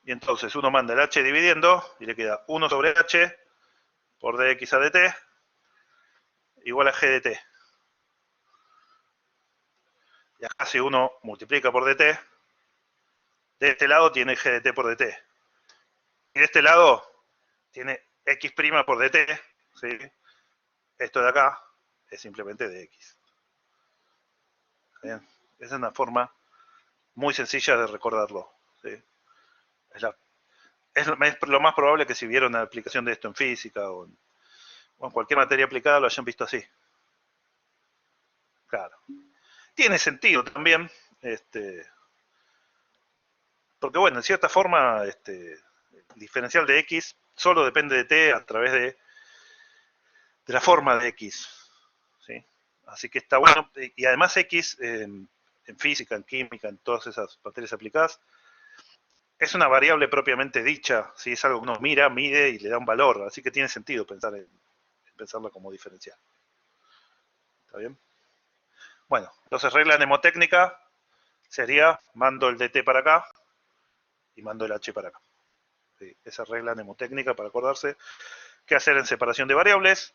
Y entonces uno manda el h dividiendo y le queda 1 sobre h por dx a dt igual a g de t. Y acá si uno multiplica por dt, de este lado tiene g de t por dt. Y de este lado tiene x' por dt. ¿Sí? Esto de acá es simplemente dx. ¿Bien? Esa es una forma muy sencilla de recordarlo. ¿Sí? Es lo más probable que si vieron la aplicación de esto en física o en cualquier materia aplicada lo hayan visto así. Claro. Tiene sentido también, porque bueno, en cierta forma, el diferencial de x solo depende de t a través de la forma de x. ¿Sí? Así que está bueno. Y además x, en física, en química, en todas esas materias aplicadas, es una variable propiamente dicha, ¿sí? Es algo que uno mira, mide y le da un valor, así que tiene sentido pensarla como diferencial. ¿Está bien? Bueno, entonces regla mnemotécnica sería mando el dt para acá y mando el h para acá. ¿Sí? Esa regla mnemotécnica para acordarse qué hacer en separación de variables,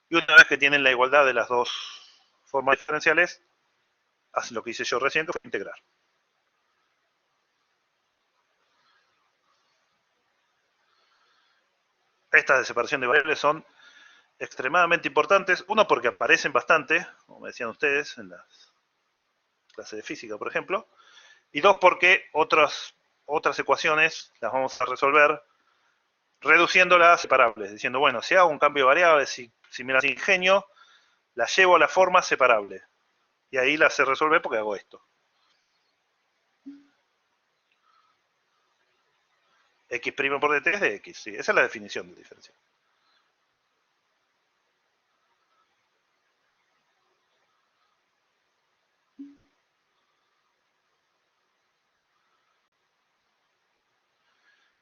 y una vez que tienen la igualdad de las dos formas diferenciales, hacen lo que hice yo recién, que fue integrar. Estas de separación de variables son extremadamente importantes, uno porque aparecen bastante, como me decían ustedes en las clases de física, por ejemplo, y dos porque otras ecuaciones las vamos a resolver reduciéndolas a separables, diciendo, bueno, si hago un cambio de variables, si me las ingenio, las llevo a la forma separable, y ahí las sé resolver porque hago esto. X' por dt es de x, sí, esa es la definición de diferencial.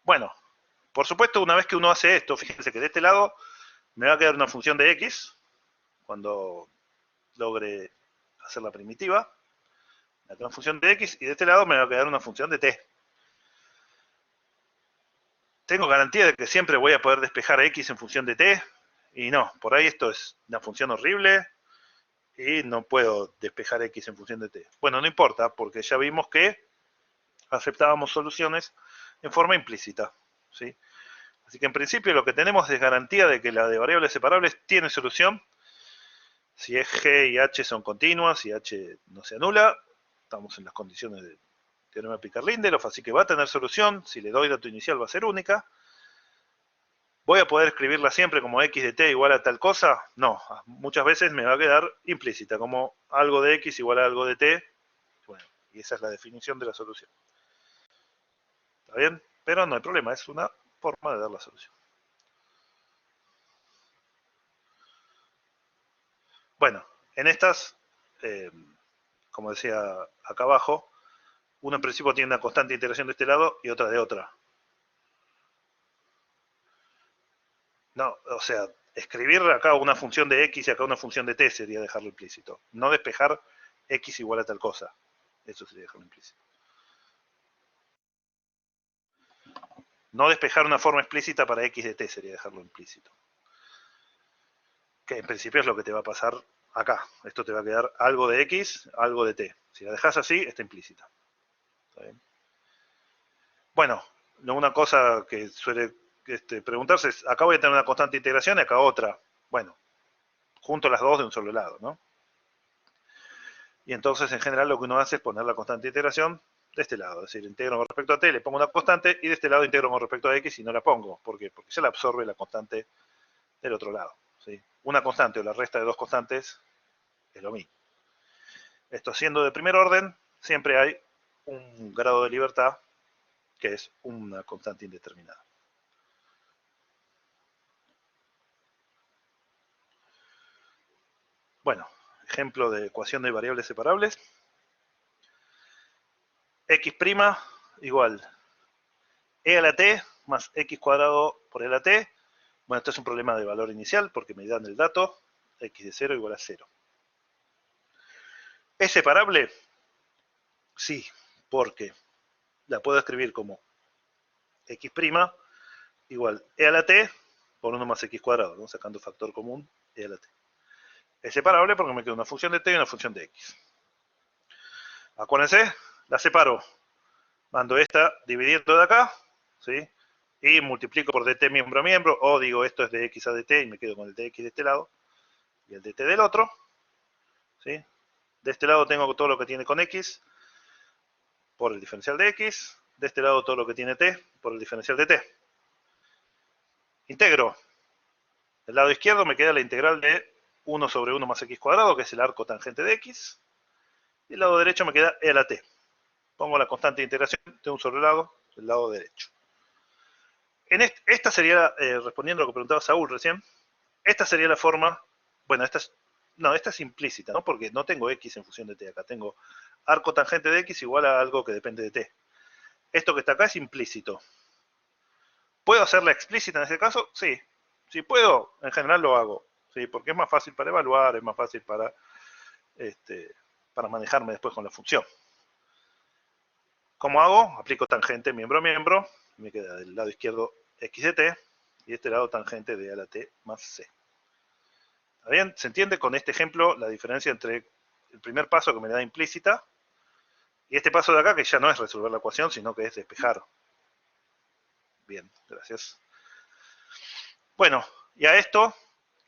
Bueno, por supuesto, una vez que uno hace esto, fíjense que de este lado me va a quedar una función de x, cuando logre hacer la primitiva, me va a quedar una función de x, y de este lado me va a quedar una función de t. ¿Tengo garantía de que siempre voy a poder despejar x en función de t? Y no, por ahí esto es una función horrible, y no puedo despejar x en función de t. Bueno, no importa, porque ya vimos que aceptábamos soluciones en forma implícita, ¿sí? Así que en principio lo que tenemos es garantía de que la de variables separables tiene solución. Si es g y h son continuas y h no se anula, estamos en las condiciones del teorema de Picard-Lindelof, así que va a tener solución. Si le doy dato inicial va a ser única. ¿Voy a poder escribirla siempre como x de t igual a tal cosa? No, muchas veces me va a quedar implícita, como algo de x igual a algo de t. Bueno, y esa es la definición de la solución. ¿Está bien? Pero no hay problema, es una forma de dar la solución. Bueno, en estas, como decía acá abajo, uno en principio tiene una constante de integración de este lado y otra de otra. No, o sea, escribir acá una función de x y acá una función de t sería dejarlo implícito. No despejar x igual a tal cosa. Eso sería dejarlo implícito. No despejar una forma explícita para x de t sería dejarlo implícito. Que en principio es lo que te va a pasar acá. Esto te va a quedar algo de x, algo de t. Si la dejas así, está implícita. ¿Está bien? Bueno, una cosa que suele preguntarse es, acá voy a tener una constante de integración y acá otra. Bueno, junto las dos de un solo lado, ¿no? Y entonces, en general, lo que uno hace es poner la constante de integración de este lado. Es decir, integro con respecto a t, le pongo una constante, y de este lado integro con respecto a x y no la pongo. ¿Por qué? Porque ya la absorbe la constante del otro lado. ¿Sí? Una constante o la resta de dos constantes es lo mismo. Esto siendo de primer orden, siempre hay un grado de libertad que es una constante indeterminada. Bueno, ejemplo de ecuación de variables separables. X' igual e a la t más x cuadrado por e a la t. Bueno, esto es un problema de valor inicial porque me dan el dato x de 0 igual a 0. ¿Es separable? Sí, porque la puedo escribir como x' igual e a la t por 1 más x cuadrado, ¿no? Sacando factor común e a la t. Es separable porque me queda una función de t y una función de x. Acuérdense, la separo. Mando esta dividiendo de acá, ¿sí? Y multiplico por dt miembro a miembro, o digo esto es de x a dt y me quedo con el dx de este lado y el dt del otro, ¿sí? De este lado tengo todo lo que tiene con x por el diferencial de x, de este lado todo lo que tiene t por el diferencial de t. Integro. Del lado izquierdo me queda la integral de 1 sobre 1 más x cuadrado, que es el arco tangente de x, y el lado derecho me queda e a la t. Pongo la constante de integración de un solo lado, el lado derecho. Esta sería, respondiendo a lo que preguntaba Saúl recién, esta sería la forma, bueno, esta es implícita, ¿no? Porque no tengo x en función de t acá, tengo arco tangente de x igual a algo que depende de t. Esto que está acá es implícito. ¿Puedo hacerla explícita en este caso? Sí. Si puedo, en general lo hago, ¿sí? Porque es más fácil para evaluar, es más fácil para manejarme después con la función. ¿Cómo hago? Aplico tangente miembro a miembro, me queda del lado izquierdo x de t, y de este lado tangente de a la t más c. ¿Está bien? ¿Se entiende con este ejemplo la diferencia entre el primer paso que me da implícita y este paso de acá que ya no es resolver la ecuación, sino que es despejar? Bien, gracias. Bueno, y a esto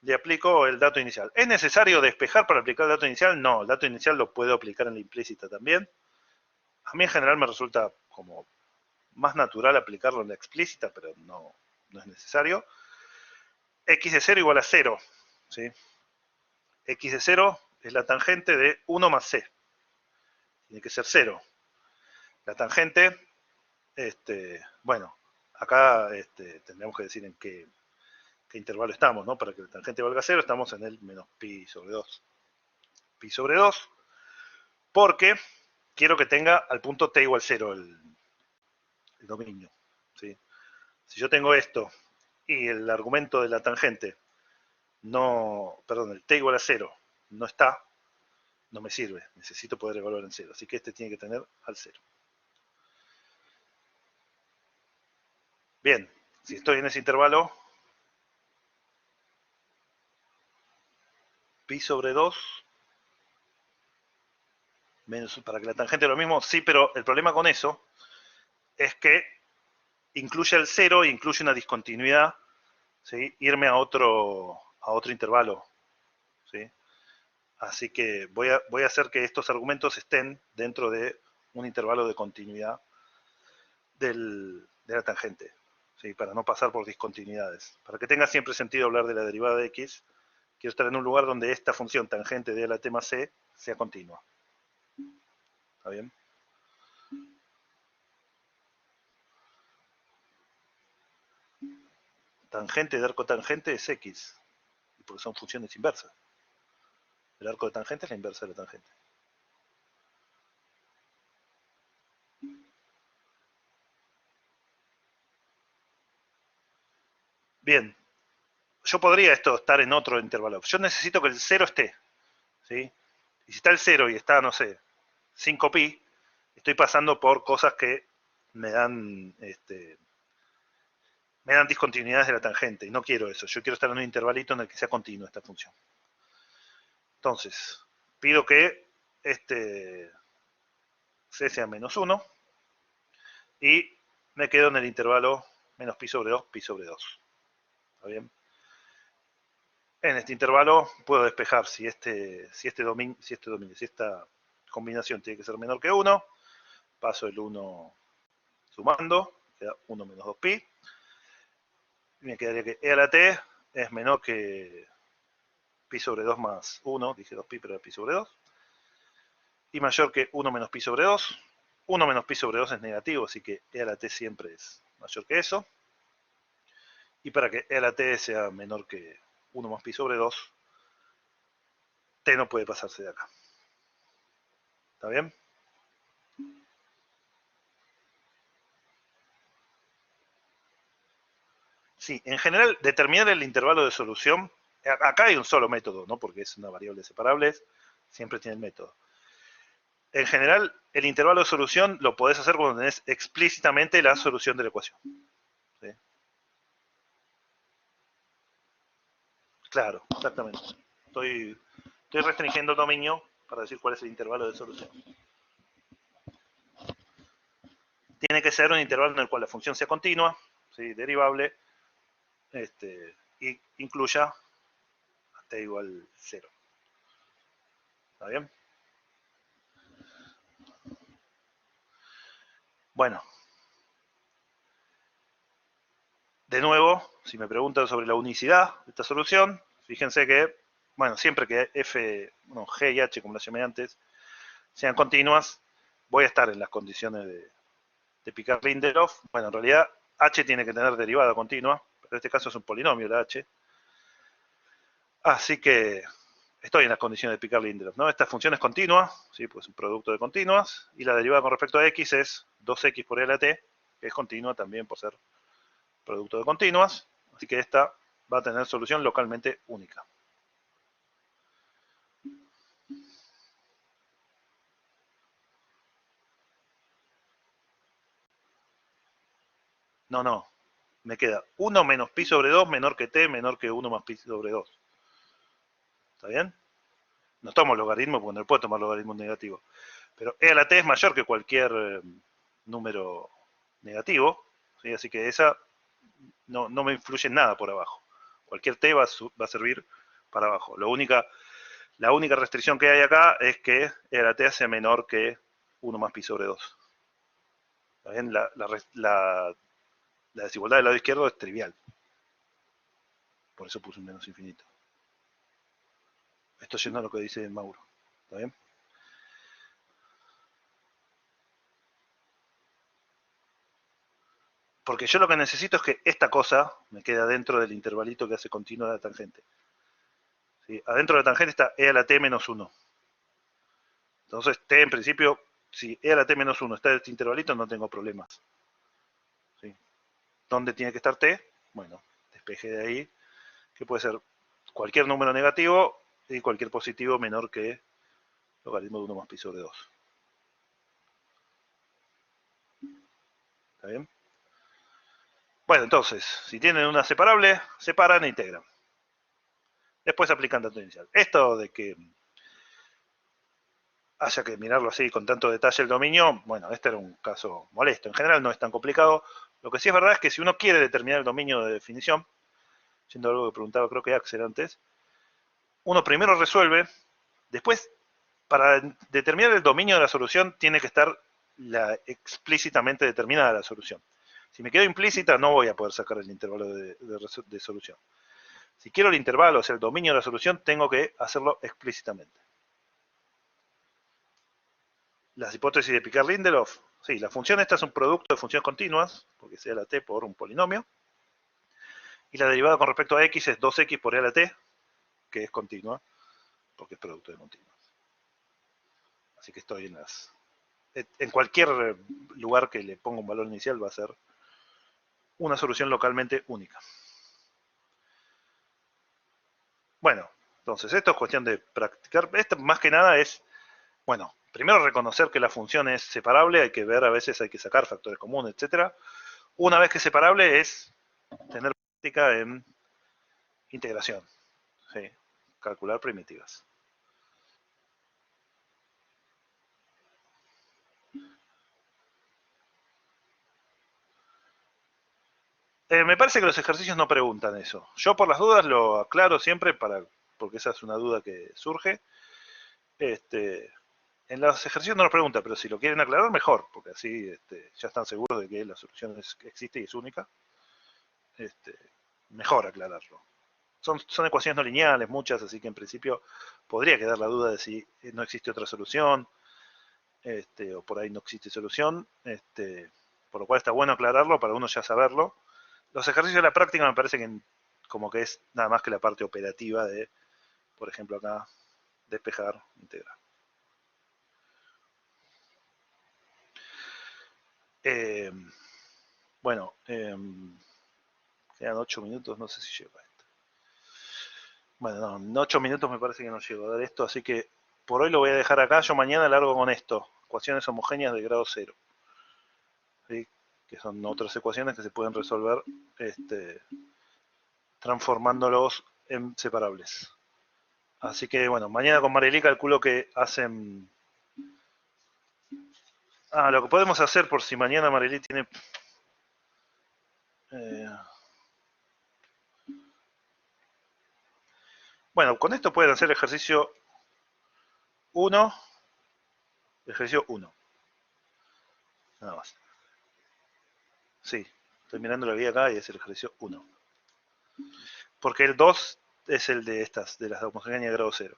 le aplico el dato inicial. ¿Es necesario despejar para aplicar el dato inicial? No, el dato inicial lo puedo aplicar en la implícita también. A mí en general me resulta como más natural aplicarlo en la explícita, pero no es necesario. X de 0 igual a 0, ¿sí? X de 0 es la tangente de 1 más c. Tiene que ser 0. La tangente, bueno, acá tendríamos que decir en qué intervalo estamos, ¿no? Para que la tangente valga 0, estamos en el menos pi sobre 2. Pi sobre 2, porque quiero que tenga al punto t igual 0 el dominio, ¿sí? Si yo tengo esto y el argumento de la tangente el t igual a 0 no está, no me sirve, necesito poder evaluar en 0, así que este tiene que tener al 0. Bien, si estoy en ese intervalo, pi sobre 2, menos, para que la tangente es lo mismo, sí, pero el problema con eso es que incluye el 0 e incluye una discontinuidad, ¿sí? Irme a otro intervalo, ¿sí? Así que voy a hacer que estos argumentos estén dentro de un intervalo de continuidad de la tangente, ¿sí? Para no pasar por discontinuidades. Para que tenga siempre sentido hablar de la derivada de x, quiero estar en un lugar donde esta función tangente de a la t más c sea continua. ¿Está bien? Tangente de arco tangente es x, porque son funciones inversas. El arco de tangente es la inversa de la tangente. Bien, yo podría estar en otro intervalo. Yo necesito que el 0 esté, ¿sí? Y si está el 0 y está, no sé, 5pi, estoy pasando por cosas que me dan discontinuidades de la tangente, y no quiero eso. Yo quiero estar en un intervalito en el que sea continua esta función. Entonces, pido que c sea menos 1, y me quedo en el intervalo menos pi sobre 2, pi sobre 2. ¿Está bien? En este intervalo puedo despejar si esta combinación tiene que ser menor que 1, paso el 1 sumando, queda 1 menos 2pi. Me quedaría que e a la t es menor que pi sobre 2 más 1, dije 2pi, pero era pi sobre 2. Y mayor que 1 menos pi sobre 2. 1 menos pi sobre 2 es negativo, así que e a la t siempre es mayor que eso. Y para que e a la t sea menor que 1 más pi sobre 2, t no puede pasarse de acá. ¿Está bien? Sí, en general, determinar el intervalo de solución, acá hay un solo método, ¿no? Porque es una variable separable, siempre tiene el método. En general, el intervalo de solución lo podés hacer cuando tenés explícitamente la solución de la ecuación. ¿Sí? Claro, exactamente. Estoy restringiendo el dominio para decir cuál es el intervalo de solución. Tiene que ser un intervalo en el cual la función sea continua, ¿sí? Derivable, y incluya t igual 0. ¿Está bien? Bueno. De nuevo, si me preguntan sobre la unicidad de esta solución, fíjense que, bueno, siempre que f, bueno, g y h, como las llamé antes, sean continuas, voy a estar en las condiciones de Picard-Lindelof. Bueno, en realidad h tiene que tener derivada continua, pero en este caso es un polinomio la h. Así que estoy en las condiciones de Picard-Lindelof, ¿no? Esta función es continua, ¿sí? Pues un producto de continuas, y la derivada con respecto a x es 2x por e a la t, que es continua también por ser producto de continuas, así que esta va a tener solución localmente única. No, me queda 1 menos pi sobre 2 menor que t menor que 1 más pi sobre 2. ¿Está bien? No tomo logaritmo porque no puedo tomar logaritmo negativo. Pero e a la t es mayor que cualquier número negativo, ¿sí? Así que esa no me influye en nada por abajo. Cualquier t va a servir para abajo. La única restricción que hay acá es que e a la t sea menor que 1 más pi sobre 2. ¿Está bien? La desigualdad del lado izquierdo es trivial. Por eso puse un menos infinito. Esto yendo a lo que dice Mauro. ¿Está bien? Porque yo lo que necesito es que esta cosa me quede dentro del intervalito que hace continua la tangente. ¿Sí? Adentro de la tangente está e a la t menos 1. Entonces, t en principio, si e a la t menos 1 está en este intervalito, no tengo problemas. ¿Sí? ¿Dónde tiene que estar t? Bueno, despeje de ahí, que puede ser cualquier número negativo y cualquier positivo menor que logaritmo de 1 más pi sobre 2. ¿Está bien? Bueno, entonces, si tienen una separable, separan e integran. Después aplican tanto inicial. Esto de que haya que mirarlo así con tanto detalle el dominio, bueno, este era un caso molesto. En general no es tan complicado. Lo que sí es verdad es que si uno quiere determinar el dominio de definición, siendo algo que preguntaba creo que Axel antes, uno primero resuelve, después para determinar el dominio de la solución tiene que estar explícitamente determinada la solución. Si me quedo implícita no voy a poder sacar el intervalo de solución. Si quiero el intervalo, o sea, el dominio de la solución, tengo que hacerlo explícitamente. Las hipótesis de Picard-Lindelof, sí, la función esta es un producto de funciones continuas, porque sea la t por un polinomio, y la derivada con respecto a x es 2x por e a la t, que es continua, porque es producto de continuas. Así que estoy en cualquier lugar que le ponga un valor inicial va a ser una solución localmente única. Bueno, entonces esto es cuestión de practicar. Esto más que nada es, bueno, primero reconocer que la función es separable, hay que ver, a veces hay que sacar factores comunes, etc. Una vez que es separable es tener práctica en integración, ¿sí? Calcular primitivas. Me parece que los ejercicios no preguntan eso. Yo por las dudas lo aclaro siempre porque esa es una duda que surge. En los ejercicios no nos pregunta, pero si lo quieren aclarar, mejor, porque así ya están seguros de que la solución existe y es única. Este, Mejor aclararlo. Son ecuaciones no lineales, muchas, así que en principio podría quedar la duda de si no existe otra solución, o por ahí no existe solución, por lo cual está bueno aclararlo para uno ya saberlo. Los ejercicios de la práctica me parece que como que es nada más que la parte operativa de, por ejemplo acá, despejar, integrar. Eh, bueno, quedan 8 minutos, no sé si llego a esto. Bueno, no, en 8 minutos me parece que no llego a dar esto, así que por hoy lo voy a dejar acá. Yo mañana largo con esto, ecuaciones homogéneas de grado cero, ¿sí? Que son otras ecuaciones que se pueden resolver transformándolos en separables. Así que bueno, mañana con Marely calculo que hacen... lo que podemos hacer por si mañana Marely tiene... bueno, con esto pueden hacer ejercicio 1, ejercicio 1. Nada más. Sí, estoy mirando la guía acá y es el ejercicio 1. Porque el 2 es el de estas, de las homogéneas de grado 0.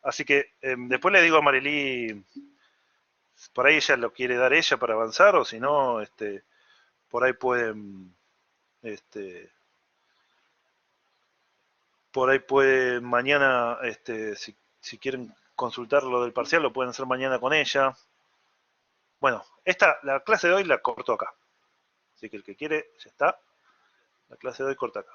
Así que después le digo a Marely, por ahí ella lo quiere dar ella para avanzar, o si no, por ahí pueden, por ahí pueden mañana, si quieren consultar lo del parcial, lo pueden hacer mañana con ella. Bueno, la clase de hoy la corto acá. Así que el que quiere, ya está. La clase de hoy corta acá.